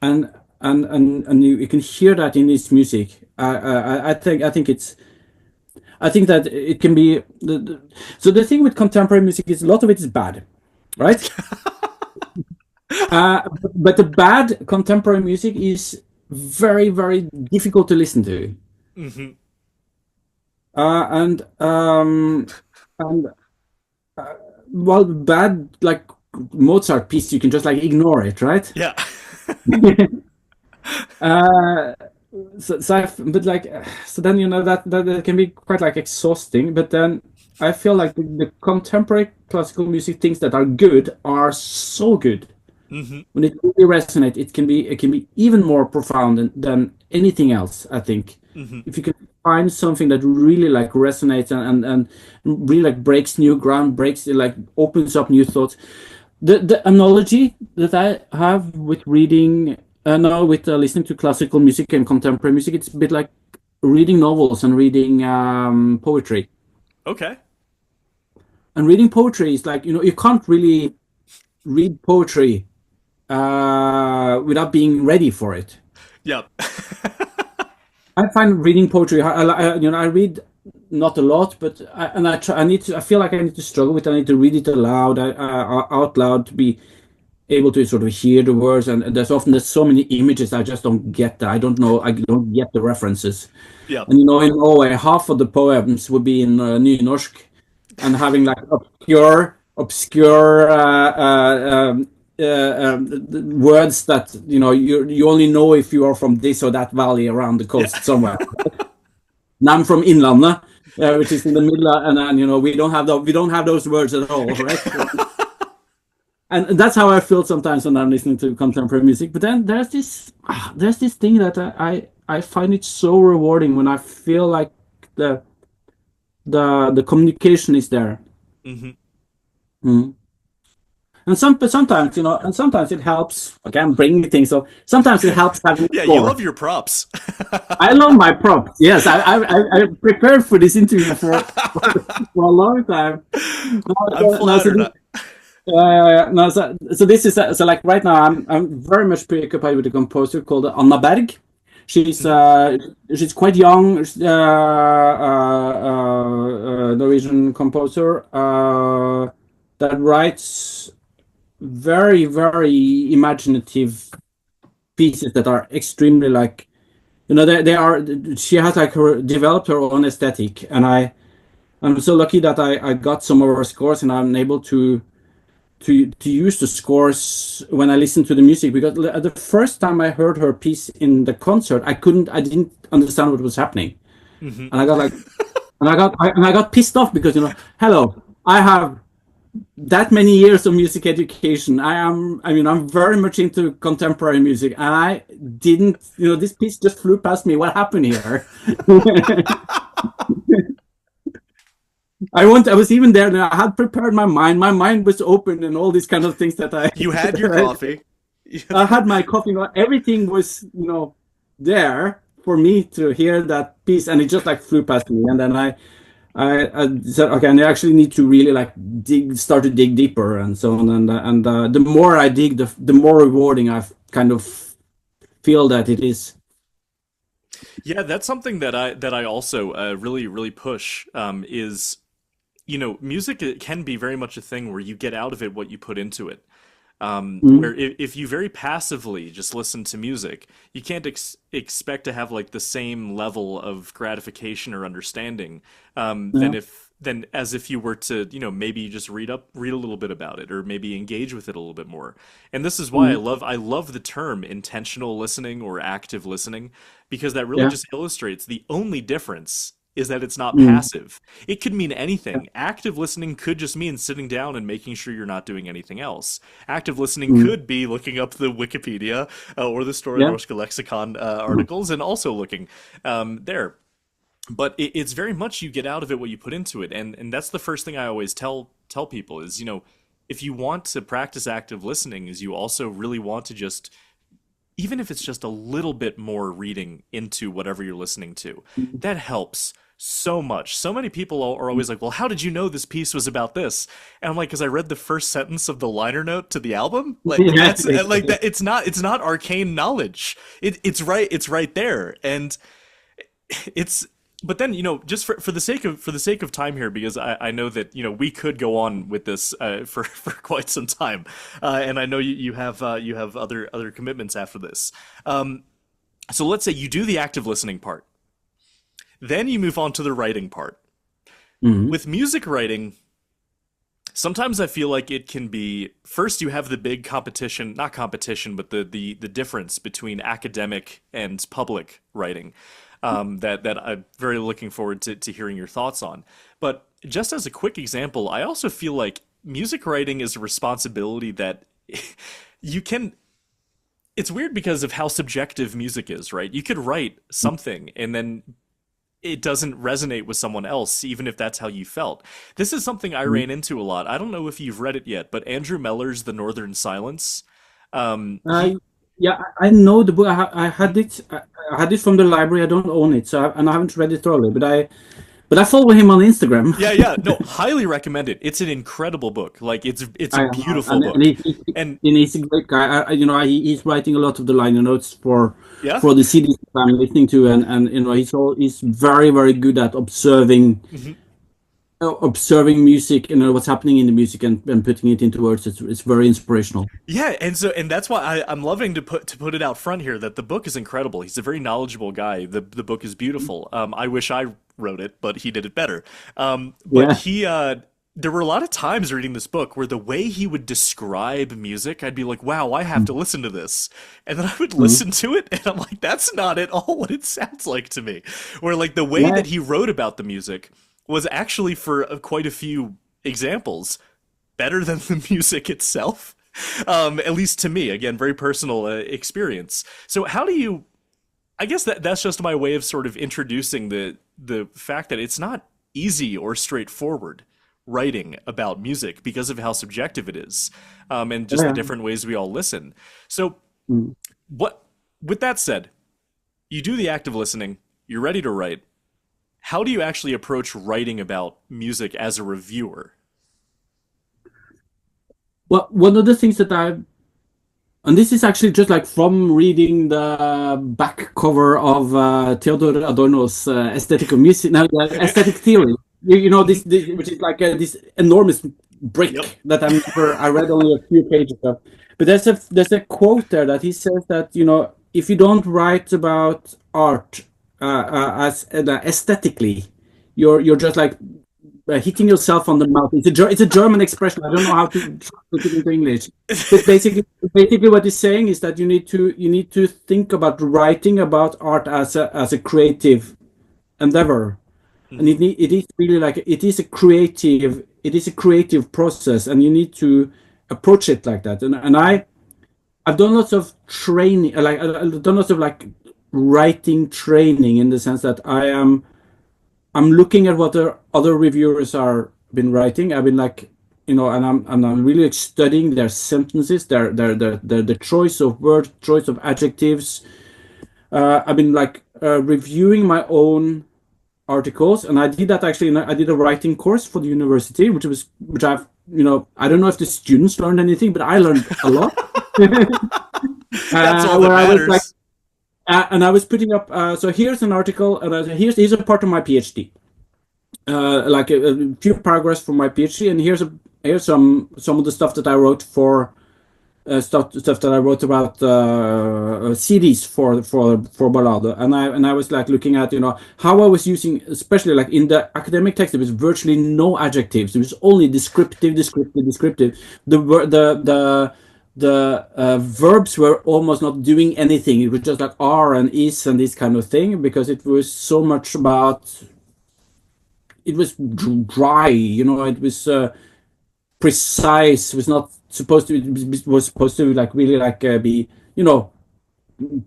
Speaker 2: and you can hear that in his music. I think that it can be so the thing with contemporary music is a lot of it is bad, right? But the bad contemporary music is very very difficult to listen to,
Speaker 1: Hmm.
Speaker 2: uh, and um, and well, bad like Mozart piece, you can just like ignore it, right?
Speaker 1: Yeah.
Speaker 2: uh, but like, so then that can be quite like exhausting. But then I feel like the contemporary classical music things that are good are so good.
Speaker 1: Hmm.
Speaker 2: When it really resonates, it can be even more profound than anything else. I think
Speaker 1: Hmm.
Speaker 2: if you can find something that really like resonates and really like breaks new ground, breaks like opens up new thoughts. The analogy that I have with reading, no, with listening to classical music and contemporary music, it's a bit like reading novels and reading poetry.
Speaker 1: Okay.
Speaker 2: And reading poetry is like, you can't really read poetry without being ready for it.
Speaker 1: Yep.
Speaker 2: I find reading poetry, I read not a lot, but I try, I feel like I need to struggle with. I need to read it aloud, out loud, to be able to sort of hear the words. And there's so many images I just don't get that. I don't know. I don't get the references.
Speaker 1: Yep.
Speaker 2: And in Norway, half of the poems would be in Norsk, and having like obscure words that you only know if you are from this or that valley around the
Speaker 1: Yeah.
Speaker 2: coast somewhere. And I'm from Inlandet, which is in the middle, and then we don't have those words at all, right? And that's how I feel sometimes when I'm listening to contemporary music. But then there's this thing that I find it so rewarding when I feel like the the communication is there.
Speaker 1: Hmm.
Speaker 2: Mm. But sometimes it helps. Okay, I'm bringing things up. Sometimes it helps having a
Speaker 1: Yeah, you
Speaker 2: score.
Speaker 1: love your props.
Speaker 2: I love my props. Yes, I prepared for this interview for a long time.
Speaker 1: I'm flattered.
Speaker 2: So this is so like right now I'm very much preoccupied with a composer called Anna Berg. She's
Speaker 1: Mhm.
Speaker 2: uh, she's quite young, Norwegian composer that writes very very imaginative pieces that are extremely like they are. She has like developed her own aesthetic, and I'm so lucky that I got some of her scores and I'm able to use the scores when I listen to the music, because the first time I heard her piece in the concert, I didn't understand what was happening,
Speaker 1: Hmm.
Speaker 2: and I got like, and I got pissed off because hello, I have that many years of music education. I'm very much into contemporary music, and I didn't, this piece just flew past me. What happened here? I was even there, and I had prepared my mind. My mind was open, and all these kind of things that I
Speaker 1: You had your coffee.
Speaker 2: I had my coffee. Everything was, there for me to hear that piece, and it just like flew past me. And then I said, okay, and I actually need to really like start to dig deeper and so on. And the more I dig, the more rewarding I kind of feel that it is.
Speaker 1: Yeah, that's something that I also really really push is music it can be very much a thing where you get out of it what you put into it.
Speaker 2: Mm.
Speaker 1: Where if you very passively just listen to music, you can't expect to have like the same level of gratification or understanding
Speaker 2: Yeah.
Speaker 1: than as if you were to, maybe just read a little bit about it or maybe engage with it a little bit more. And this is why
Speaker 2: Mm.
Speaker 1: I love the term intentional listening or active listening, because that really
Speaker 2: Yeah.
Speaker 1: just illustrates the only difference is that it's not
Speaker 2: Mm.
Speaker 1: passive. It could mean anything. Active listening could just mean sitting down and making sure you're not doing anything else. Active listening
Speaker 2: Mm.
Speaker 1: could be looking up the Wikipedia or the Store
Speaker 2: Yeah.
Speaker 1: Norske Leksikon articles and also looking there. But it's very much you get out of it what you put into it, and that's the first thing I always tell people is, if you want to practice active listening, is you also really want to just, even if it's just a little bit more reading into whatever you're listening to,
Speaker 2: Mm.
Speaker 1: that helps so much. So many people are always like, well, how did you know this piece was about this? And I'm like, because I read the first sentence of the liner note to the album. Like
Speaker 2: Yeah.
Speaker 1: that's like that. It's not arcane knowledge. It's right there. And it's but then, just for the sake of time here, because I know that we could go on with this for quite some time, and I know you have other commitments after this. So let's say you do the active listening part, then you move on to the writing part.
Speaker 2: Mm.
Speaker 1: With music writing, sometimes I feel like it can be, first you have the big competition, not competition, but the difference between academic and public writing. That I'm very looking forward to hearing your thoughts on. But just as a quick example, I also feel like music writing is a responsibility that you can. It's weird because of how subjective music is, right? You could write something and then it doesn't resonate with someone else, even if that's how you felt. This is something I
Speaker 2: Mm.
Speaker 1: ran into a lot. I don't know if you've read it yet, but Andrew Meller's The Northern Silence.
Speaker 2: I
Speaker 1: He
Speaker 2: Yeah, I know the book. I had it. I had it from the library. I don't own it, and I haven't read it thoroughly. But I follow him on Instagram.
Speaker 1: Yeah, yeah. No, highly recommend it. It's an incredible book. Like it's a beautiful
Speaker 2: And
Speaker 1: book. And
Speaker 2: he's a great guy. He's writing a lot of the liner notes
Speaker 1: yeah.
Speaker 2: for the CDs that I'm listening to, and he's very very good at
Speaker 1: Mhm.
Speaker 2: observing music, what's happening in the music, and putting it into words. It's very inspirational.
Speaker 1: Yeah, and that's why I'm loving to put it out front here that the book is incredible. He's a very knowledgeable guy. The book is beautiful. I wish I wrote it, but he did it better. But
Speaker 2: Yeah.
Speaker 1: he there were a lot of times reading this book where the way he would describe music, I'd be like, wow, I have to listen to this. And then I would
Speaker 2: Mhm.
Speaker 1: listen to it and I'm like, that's not at all what it sounds like to me. Where like the way
Speaker 2: Yeah.
Speaker 1: that he wrote about the music was actually for quite a few examples better than the music itself. At least to me, again, very personal experience. So how do you? I guess that's just my way of sort of introducing the fact that it's not easy or straightforward writing about music because of how subjective it is, and just the
Speaker 2: Yeah.
Speaker 1: different ways we all listen. So
Speaker 2: Mm.
Speaker 1: what? With that said, you do the active listening. You're ready to write. How do you actually approach writing about music as a reviewer?
Speaker 2: Well, one of the things that and this is actually just like from reading the back cover of Theodor Adorno's Aesthetic of Music, now Aesthetic Theory. This which is like this enormous
Speaker 1: Yep.
Speaker 2: brick that I read only a few pages of. But there's a quote there that he says that if you don't write about art as aesthetically, you're just like hitting yourself on the mouth. It's a German expression. I don't know how to translate it into English. But basically, what he's saying is that you need to think about writing about art as a creative endeavor, and
Speaker 1: Hmm.
Speaker 2: it is really like it is a creative process, and you need to approach it like that. And I've done lots of training, like I've done lots of like writing training in the sense that I'm looking at what the other reviewers are been writing. I've been like, and I'm really like studying their sentences, the choice of words, choice of adjectives. I've been like reviewing my own articles, and I did that actually. I did a writing course for the university, which I don't know if the students learned anything, but I learned a lot.
Speaker 1: That's all that
Speaker 2: Where I was like,
Speaker 1: matters.
Speaker 2: and I was putting up. So here's an article, and here's a part of my PhD. Like a few paragraphs from my PhD, and here's some of the stuff that I wrote for stuff that I wrote about CDs for Ballade, and I was like looking at how I was using, especially like in the academic text, there was virtually no adjectives. It was only descriptive, descriptive, descriptive. The verbs were almost not doing anything. It was just like are and is and this kind of thing, because it was so much about, it was dry, it was precise. It was not supposed to, it was supposed to like really like be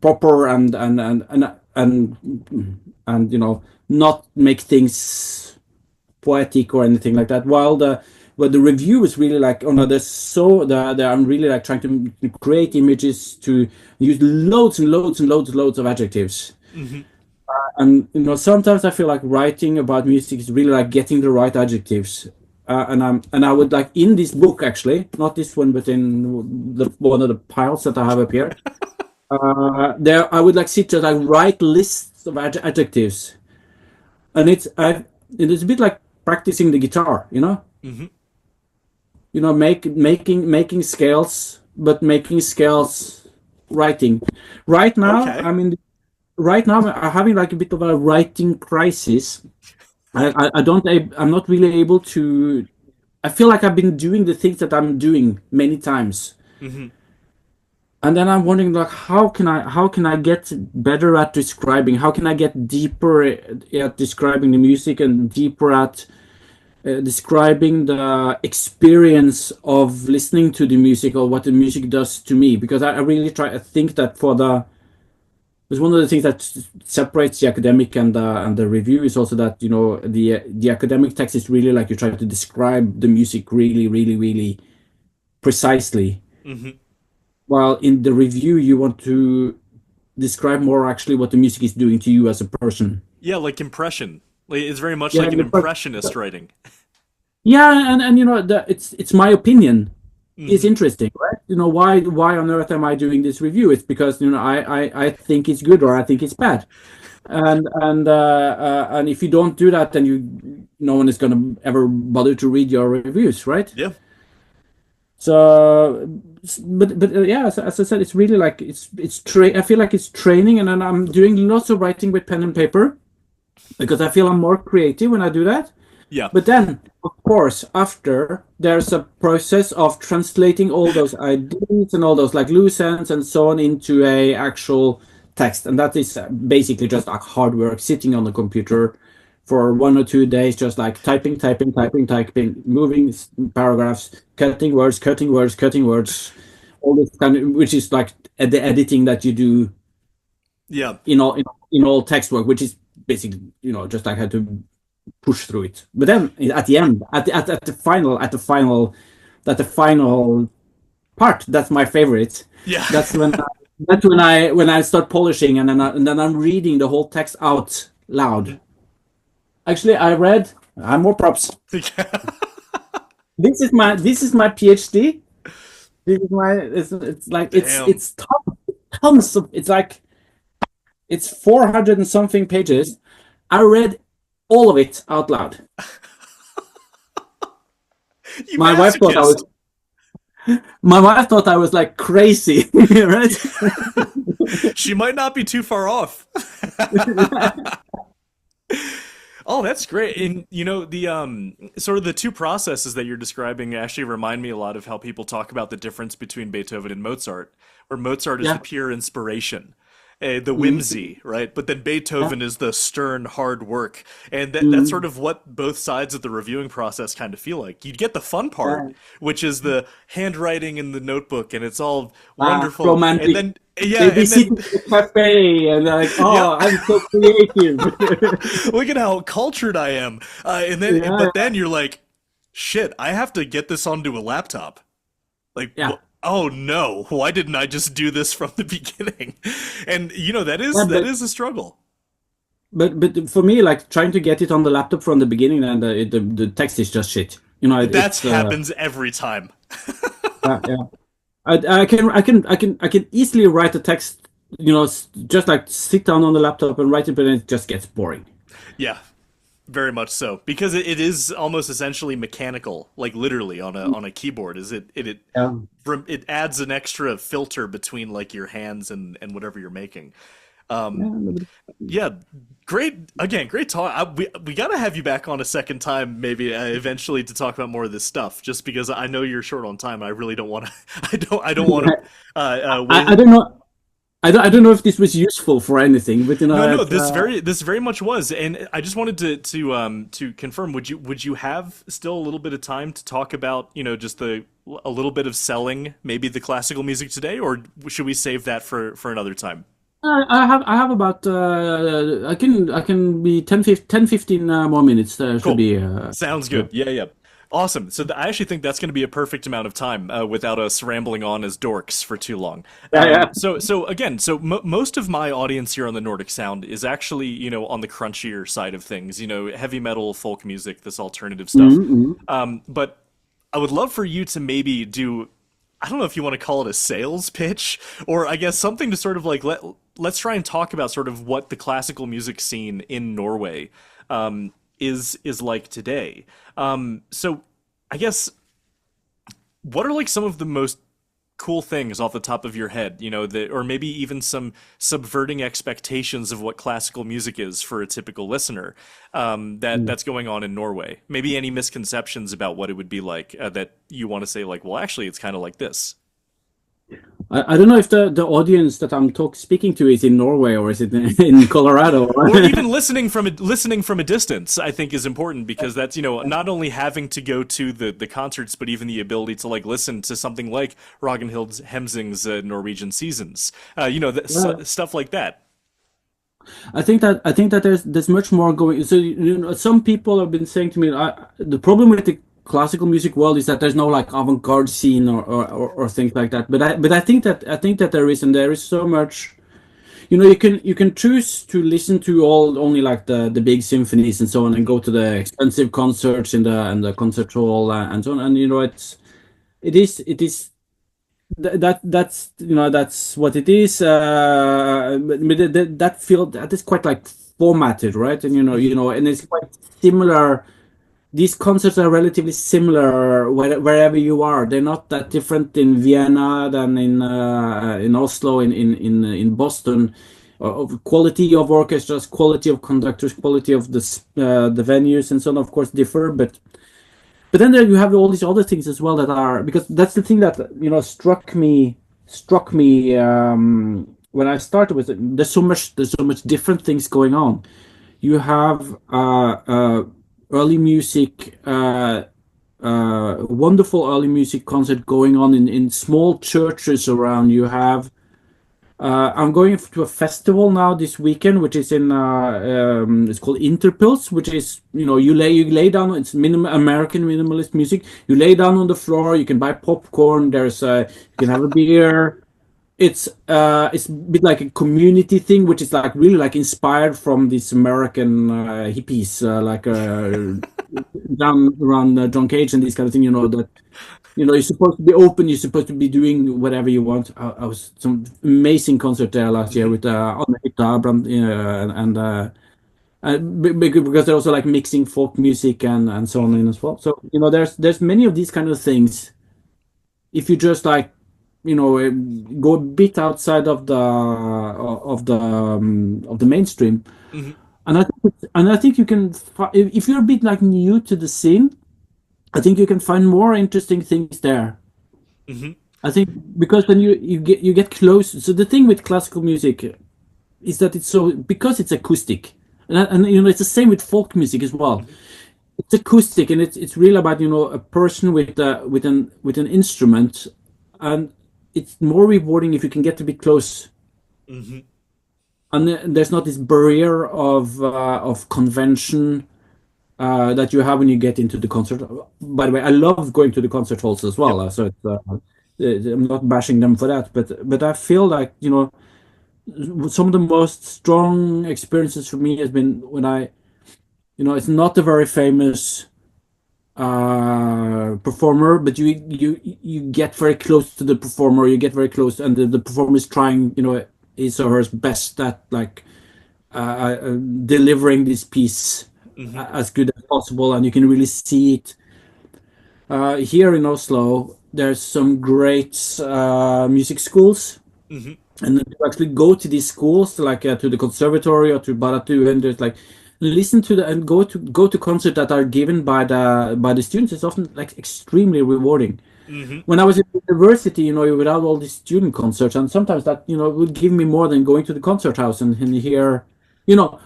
Speaker 2: proper and not make things poetic or anything like that. While the review is really like, oh no, I'm really like trying to create images, to use loads and loads and loads of adjectives.
Speaker 1: Mm-hmm.
Speaker 2: And sometimes I feel like writing about music is really like getting the right adjectives. And I would like, in this book, actually, not this one, but in one of the piles that I have up here, there I would like sit to like write lists of adjectives, and it is a bit like practicing the guitar,
Speaker 1: Mm-hmm.
Speaker 2: making scales, but making scales writing. Right now,
Speaker 1: Okay.
Speaker 2: right now I'm having like a bit of a writing crisis. I'm not really able to. I feel like I've been doing the things that I'm doing many times,
Speaker 1: Mm-hmm.
Speaker 2: and then I'm wondering like how can I get better at describing? How can I get deeper at describing the music, and deeper at describing the experience of listening to the music, or what the music does to me? Because I really try. I think that it's one of the things that separates the academic and the review, is also that the academic text is really like you try to describe the music really, really, really precisely,
Speaker 1: Mm-hmm.
Speaker 2: while in the review you want to describe more actually what the music is doing to you as a person.
Speaker 1: Yeah, like impression. Like, it's very much
Speaker 2: Yeah,
Speaker 1: like an impressionist writing.
Speaker 2: yeah, and it's my opinion is
Speaker 1: Mm-hmm.
Speaker 2: interesting, right? Why on earth am I doing this review? It's because I think it's good, or I think it's bad. And if you don't do that, then no one is gonna ever bother to read your reviews, right?
Speaker 1: Yeah.
Speaker 2: So, but yeah, as I said, it's really like I feel like it's training, and then I'm doing lots of writing with pen and paper, because I feel I'm more creative when I do that.
Speaker 1: Yeah.
Speaker 2: But then, of course, after there's a process of translating all those ideas and all those like loose ends and so on into a actual text, and that is basically just like hard work, sitting on the computer for 1 or 2 days, just like typing, typing, typing, typing, moving paragraphs, cutting words, cutting words, cutting words, all this kind of, which is like the editing that you do
Speaker 1: Yeah.
Speaker 2: in all text work, which is basically just like how to push through it. But then at the end, at the final part, that's my favorite.
Speaker 1: Yeah.
Speaker 2: That's when I start polishing, and then I'm reading the whole text out loud. Actually, I have more props. This is my PhD. It's like
Speaker 1: Damn.
Speaker 2: it's tons of, it's 400 and something pages. I read all of it out loud.
Speaker 1: You
Speaker 2: My wife thought I
Speaker 1: masochist.
Speaker 2: was my wife thought I was like crazy, right?
Speaker 1: She might not be too far off. Oh, that's great. And the sort of the two processes that you're describing actually remind me a lot of how people talk about the difference between Beethoven and Mozart, where Mozart is the
Speaker 2: Yeah.
Speaker 1: pure inspiration, the
Speaker 2: Mm,
Speaker 1: whimsy, right? But then
Speaker 2: yeah.
Speaker 1: Beethoven is the stern, hard work. And that's sort
Speaker 2: Mm,
Speaker 1: of what both sides of the reviewing process kind of feel like. You get the fun part,
Speaker 2: yeah.
Speaker 1: which is the handwriting in the notebook, and it's all wonderful. And
Speaker 2: Romantic.
Speaker 1: then, yeah,
Speaker 2: They
Speaker 1: and
Speaker 2: sit
Speaker 1: then,
Speaker 2: in the cafe and they're like,
Speaker 1: yep.
Speaker 2: oh, I'm so creative.
Speaker 1: Look at how cultured I am.
Speaker 2: Yeah,
Speaker 1: But then you're like, shit, I have to get this onto a laptop. Like,
Speaker 2: yeah.
Speaker 1: oh no, why didn't I just do this from the beginning? And that
Speaker 2: Yeah,
Speaker 1: is that is a struggle.
Speaker 2: but for me, like trying to get it on the laptop from the beginning, and the text is just shit.
Speaker 1: That
Speaker 2: It's
Speaker 1: happens every time.
Speaker 2: yeah. I can easily write a text, just like sit down on the laptop and write it, but then it just gets boring.
Speaker 1: Yeah, Very much so, because it is almost essentially mechanical, like literally on a keyboard. Is
Speaker 2: Yeah.
Speaker 1: it adds an extra filter between like your hands and whatever you're making. Um,
Speaker 2: Yeah.
Speaker 1: yeah, great. Again, great talk. We gotta have you back on a second time, maybe eventually to talk about more of this stuff. Just because I know you're short on time, and I really don't want to. I don't want to.
Speaker 2: I
Speaker 1: Wait.
Speaker 2: don't know. I don't know if this was useful for anything, but
Speaker 1: No, no,
Speaker 2: it's,
Speaker 1: this very much was, and I just wanted to confirm. Would you have still a little bit of time to talk about just a little bit of selling maybe the classical music today, or should we save that for another time?
Speaker 2: I have about I can be 10 15 more minutes. Should
Speaker 1: Cool.
Speaker 2: be
Speaker 1: Sounds
Speaker 2: yeah.
Speaker 1: good. Yeah, yeah. Awesome. So I actually think that's going to be a perfect amount of time without us rambling on as dorks for too long.
Speaker 2: Yeah, yeah.
Speaker 1: So again, most of my audience here on the Nordic Sound is actually on the crunchier side of things. Heavy metal, folk music, this alternative stuff.
Speaker 2: Mm-hmm.
Speaker 1: But I would love for you to maybe do. I don't know if you want to call it a sales pitch, or I guess something to sort of like let's try and talk about sort of what the classical music scene in Norway is like today. So I guess what are like some of the most cool things off the top of your head, that or maybe even some subverting expectations of what classical music is for a typical listener, that's going on in Norway. Maybe any misconceptions about what it would be like that you want to say like, well, actually, it's kind of like this.
Speaker 2: I don't know if the audience that I'm speaking to is in Norway or is it in Colorado.
Speaker 1: Or even listening from a distance, I think is important because that's not only having to go to the concerts, but even the ability to like listen to something like Ragnhild Hemsing's Norwegian Seasons,
Speaker 2: Yeah.
Speaker 1: stuff like that.
Speaker 2: I think that there's much more going. So some people have been saying to me, the problem with the classical music world is that there's no like avant-garde scene or things like that. But I think that there is so much. You can choose to listen to only like the big symphonies and so on, and go to the expensive concerts in the concert hall and so on. And it is that's what it is. But that field that is quite like formatted, right? And
Speaker 1: Hmm.
Speaker 2: and it's quite similar. These concerts are relatively similar wherever you are. They're not that different in Vienna than in Oslo, in Boston. Of quality of orchestras, quality of conductors, quality of the venues, and so on, of course, differ. But then there you have all these other things as well that are, because that's the thing that struck me when I started with it. There's so much different things going on. You have early music, wonderful early music concert going on in small churches around. You have I'm going to a festival now this weekend, which is it's called Interpils, which is you lay down. It's American minimalist music. You lay down on the floor. You can buy popcorn. You can have a beer. It's a bit like a community thing, which is like really like inspired from these American hippies, like down around John Cage and these kind of thing. That you're supposed to be open. You're supposed to be doing whatever you want. I was some amazing concert there last year
Speaker 1: Hmm.
Speaker 2: with Anne Brand, because they're also like mixing folk music and so on
Speaker 1: Hmm.
Speaker 2: in as well. So there's many of these kind of things. If you just like go a bit outside of the mainstream,
Speaker 1: Hmm.
Speaker 2: and I think you can if you're a bit like new to the scene, I think you can find more interesting things there.
Speaker 1: Hmm.
Speaker 2: I think because when you get close. So the thing with classical music is that because it's acoustic, and it's the same with folk music as well.
Speaker 1: Hmm.
Speaker 2: It's acoustic, and it's really about a person with an instrument, and it's more rewarding if you can get a bit close,
Speaker 1: Hmm.
Speaker 2: and there's not this barrier of convention that you have when you get into the concert. By the way, I love going to the concert halls as
Speaker 1: Yep.
Speaker 2: well, so I'm not bashing them for that, but I feel like some of the most strong experiences for me has been when it's not a very famous performer, but you get very close to the performer. You get very close, and the performer is trying, his or her best at like delivering this piece.
Speaker 1: Hmm.
Speaker 2: as good as possible, and you can really see it. Here in Oslo, there's some great music schools,
Speaker 1: Hmm.
Speaker 2: and to actually go to these schools, like to the conservatory or to Baratu, and just like listen to the and go to concerts that are given by the students. It's often like extremely rewarding.
Speaker 1: Hmm.
Speaker 2: When I was at university, you would have all these student concerts, and sometimes that would give me more than going to the concert house and hear,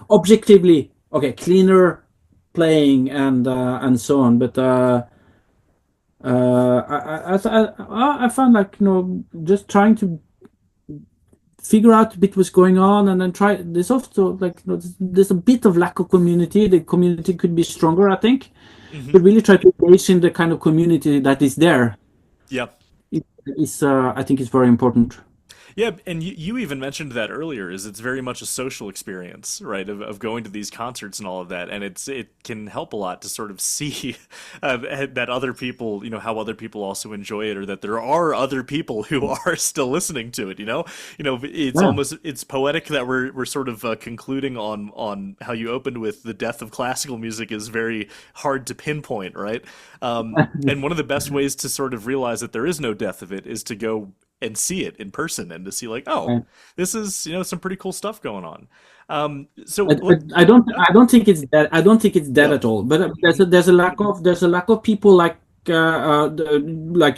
Speaker 2: objectively, okay, cleaner playing and so on. But I found like just trying to figure out a bit what's going on, and then try. There's also like there's a bit of lack of community. The community could be stronger, I think,
Speaker 1: Hmm.
Speaker 2: but really try to engage in the kind of community that is there.
Speaker 1: Yeah.
Speaker 2: Is I think it's very important.
Speaker 1: Yeah, and you even mentioned that earlier, is it's very much a social experience, right? Of going to these concerts and all of that, and it can help a lot to sort of see that other people, how other people also enjoy it, or that there are other people who are still listening to it. It's
Speaker 2: Yeah.
Speaker 1: almost it's poetic that we're sort of concluding on how you opened with the death of classical music is very hard to pinpoint, right? And one of the best ways to sort of realize that there is no death of it is to go and see it in person and to see like, oh,
Speaker 2: Yeah.
Speaker 1: this is some pretty cool stuff going on. So
Speaker 2: But I don't think it's dead. I don't think it's dead
Speaker 1: yep.
Speaker 2: at all. But
Speaker 1: Hmm.
Speaker 2: there's a lack of people like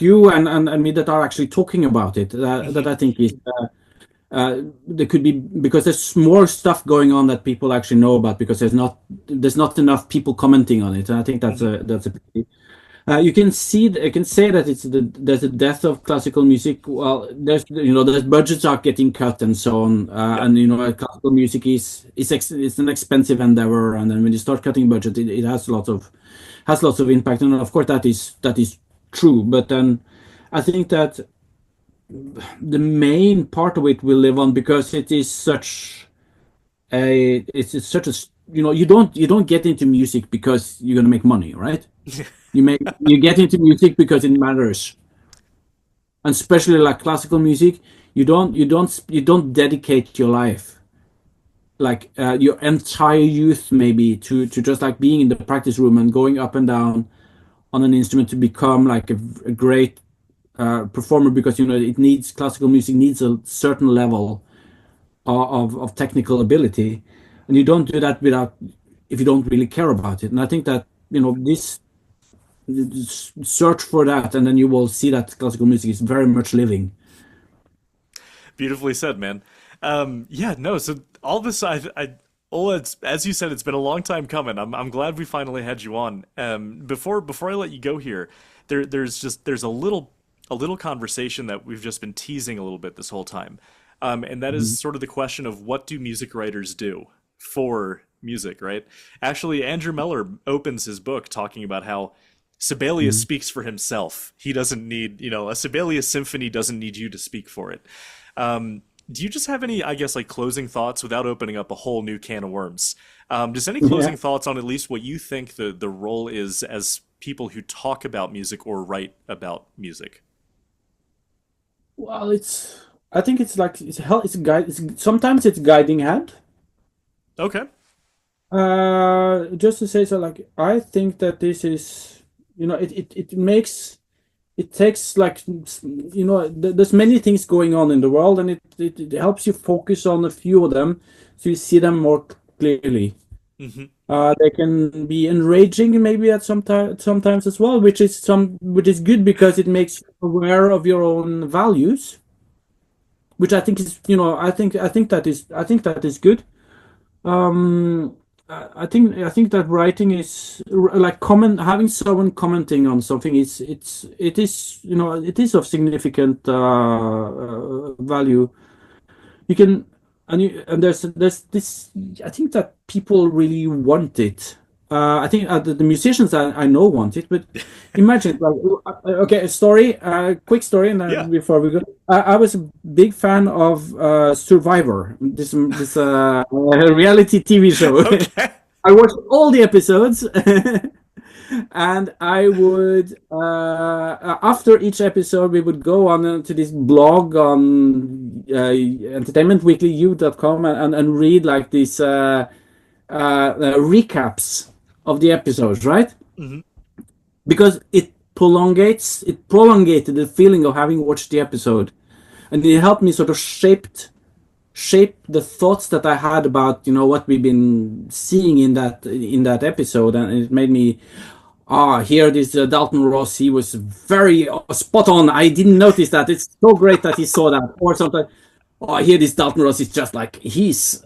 Speaker 2: you and me that are actually talking about it. That
Speaker 1: Hmm.
Speaker 2: I think is there could be, because there's more stuff going on that people actually know about, because there's not enough people commenting on it. And I think
Speaker 1: Hmm.
Speaker 2: that's a pity. You can say that there's a death of classical music. Well, there's budgets are getting cut and so on,
Speaker 1: Yep.
Speaker 2: and classical music it's an expensive endeavor, and then when you start cutting budget, it has lots of impact, and of course that is true. But then I think that the main part of it will live on, because it is such it's such a you don't get into music because you're gonna make money, right? You get into music because it matters, and especially like classical music. You don't dedicate your life, like your entire youth, maybe to just like being in the practice room and going up and down on an instrument to become like a great performer, because classical music needs a certain level of technical ability, and you don't do that without if you don't really care about it. And I think that this search for that, and then you will see that classical music is very much living.
Speaker 1: Beautifully said, man. Yeah, no. So all this, Ola, as you said, it's been a long time coming. I'm glad we finally had you on. Before I let you go here, there's a little conversation that we've just been teasing a little bit this whole time, and that is
Speaker 2: Mhm.
Speaker 1: sort of the question of what do music writers do for music, right? Actually, Andrew Mellor opens his book talking about how Sibelius
Speaker 2: Mhm.
Speaker 1: speaks for himself. He doesn't need, a Sibelius symphony doesn't need you to speak for it. Do you just have any, I guess, like closing thoughts without opening up a whole new can of worms? Just any
Speaker 2: Yeah.
Speaker 1: closing thoughts on at least what you think the role is as people who talk about music or write about music?
Speaker 2: Well, I think it's like it's hell. It's a guide. Sometimes it's guiding hand.
Speaker 1: Okay.
Speaker 2: Just to say, so like I think that this is, it takes like there's many things going on in the world, and it helps you focus on a few of them, so you see them more clearly.
Speaker 1: Hmm.
Speaker 2: They can be enraging maybe at sometimes as well, which is good, because it makes you aware of your own values, which I think is I think that is good. Um, I think that writing is like comment having someone commenting on something, it is of significant value. You can and there's this. I think that people really want it. I think the musicians I know want it, but imagine like okay, quick story, and
Speaker 1: Yeah.
Speaker 2: then before we go, I was a big fan of Survivor, this reality TV show.
Speaker 1: Okay.
Speaker 2: I watched all the episodes, and I would after each episode we would go on to this blog on entertainmentweekly.com, and read like these recaps of the episodes, right?
Speaker 1: Hmm.
Speaker 2: Because it prolongated the feeling of having watched the episode, and it helped me sort of shape the thoughts that I had about what we've been seeing in that episode, and it made me here this Dalton Ross, he was very spot on. I didn't notice that. It's so great that he saw that, or something. Oh, here this Dalton Ross is just like he's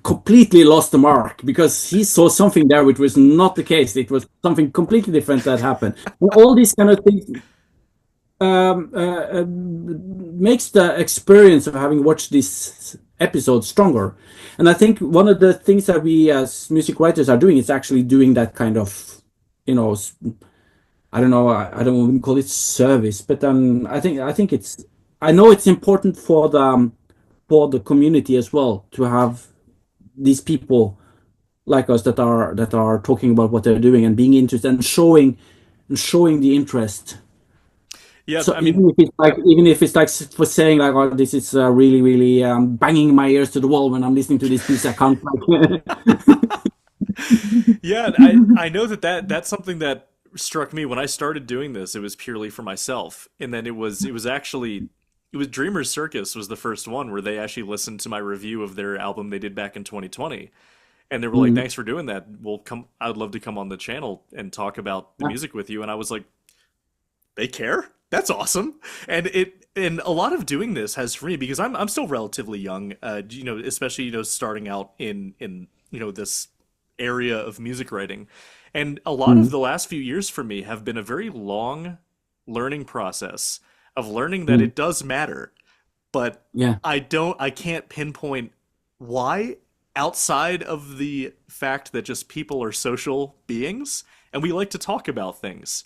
Speaker 2: completely lost the mark because he saw something there which was not the case. It was something completely different that happened. And all these kind of things makes the experience of having watched this episode stronger. And I think one of the things that we as music writers are doing is actually doing that kind of, you know, I don't know, I don't even call it service, but I think I know it's important for the community as well to have these people like us that are talking about what they're doing and being interested and showing the interest.
Speaker 1: Yeah,
Speaker 2: So
Speaker 1: I mean,
Speaker 2: even if it's like for saying like, oh, this is really really banging my ears to the wall when I'm listening to this piece, I can't like.
Speaker 1: yeah, I know that's something that struck me when I started doing this. It was purely for myself, and then it was Dreamers Circus was the first one where they actually listened to my review of their album they did back in 2020, and they were like,
Speaker 2: Mm,
Speaker 1: "Thanks for doing that. We'll come. I'd love to come on the channel and talk about the
Speaker 2: yeah,
Speaker 1: music with you." And I was like, "They care? That's awesome!" And a lot of doing this has for me because I'm still relatively young, especially starting out in this area of music writing. And a lot of
Speaker 2: mm,
Speaker 1: the last few years for me have been a very long learning process of learning that
Speaker 2: mm,
Speaker 1: it does matter, but
Speaker 2: yeah,
Speaker 1: I can't pinpoint why outside of the fact that just people are social beings and we like to talk about things.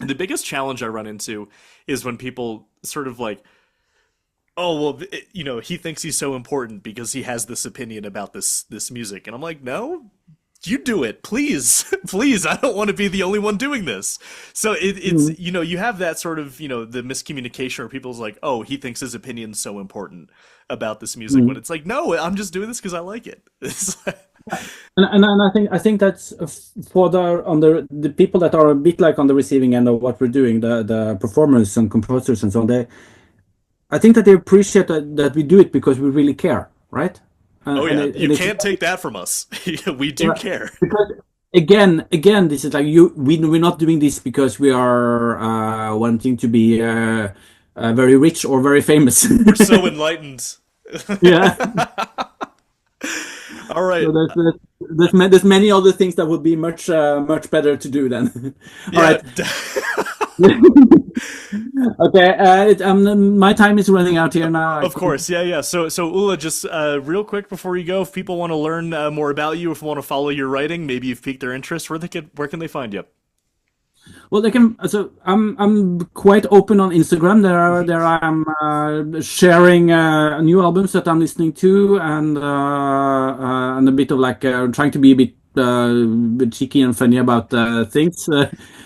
Speaker 1: And the biggest challenge I run into is when people sort of like, oh well, he thinks he's so important because he has this opinion about this music, and I'm like, no, you do it, please. Please, I don't want to be the only one doing this. So it's
Speaker 2: mm,
Speaker 1: you have that sort of the miscommunication where people's like, oh, he thinks his opinion's so important about this music, when
Speaker 2: mm.
Speaker 1: it's like, no, I'm just doing this because I like it. It's like,
Speaker 2: And I think that's for the people that are a bit like on the receiving end of what we're doing, the performers and composers and so on. I think that they appreciate that we do it because we really care, right?
Speaker 1: oh
Speaker 2: And
Speaker 1: yeah,
Speaker 2: it,
Speaker 1: you
Speaker 2: and it's
Speaker 1: can't take that from us. We do
Speaker 2: yeah,
Speaker 1: care.
Speaker 2: because again, this is like we're not doing this because we are wanting to be very rich or very famous.
Speaker 1: We're so enlightened.
Speaker 2: Yeah.
Speaker 1: All
Speaker 2: So
Speaker 1: right.
Speaker 2: there's many other things that would be much better to do then. All
Speaker 1: Yeah.
Speaker 2: right. Okay. My time is running out here now.
Speaker 1: Of course, yeah, yeah. So Ula, just real quick before you go, if people want to learn more about you, if they want to follow your writing, maybe you've piqued their interest, where can they find you?
Speaker 2: Well, they can. So I'm quite open on Instagram.
Speaker 1: Hmm.
Speaker 2: There I am sharing new albums that I'm listening to, and a bit of like trying to be a bit cheeky and funny about things.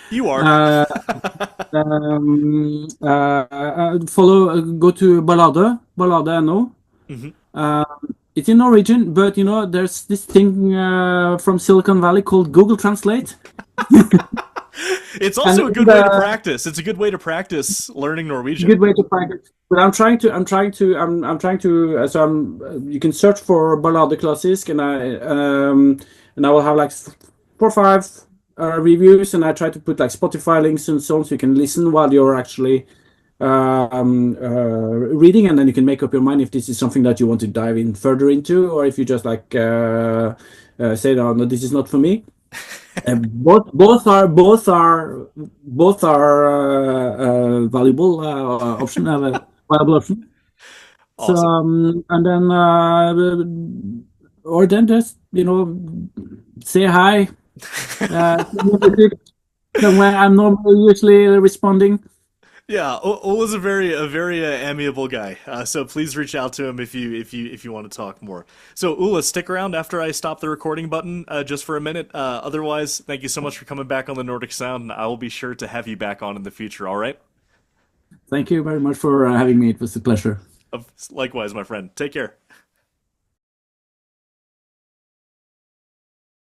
Speaker 1: You are.
Speaker 2: Uh, Follow. Go to Ballade NO.
Speaker 1: Hmm.
Speaker 2: Uh, it's in Norwegian, but there's this thing from Silicon Valley called Google Translate,
Speaker 1: It's
Speaker 2: and
Speaker 1: also a good way to practice. It's a good way to practice learning
Speaker 2: it's a
Speaker 1: Norwegian.
Speaker 2: good way to practice. But so you can search for Ballade Klassisk, and I will have like 4 or 5 reviews, and I try to put like Spotify links and so on, so you can listen while you're actually reading, and then you can make up your mind if this is something that you want to dive in further into, or if you just like say, no, this is not for me. Both are valuable viable option. So
Speaker 1: Awesome.
Speaker 2: and then or then just say hi. Somewhere I'm normally usually responding.
Speaker 1: Yeah, Ola's a very amiable guy. So please reach out to him if you want to talk more. So Ula, stick around after I stop the recording button just for a minute. Otherwise, thank you so much for coming back on the Nordic Sound, and I will be sure to have you back on in the future. All right?
Speaker 2: Thank you very much for having me. It was a pleasure.
Speaker 1: Likewise, my friend. Take care.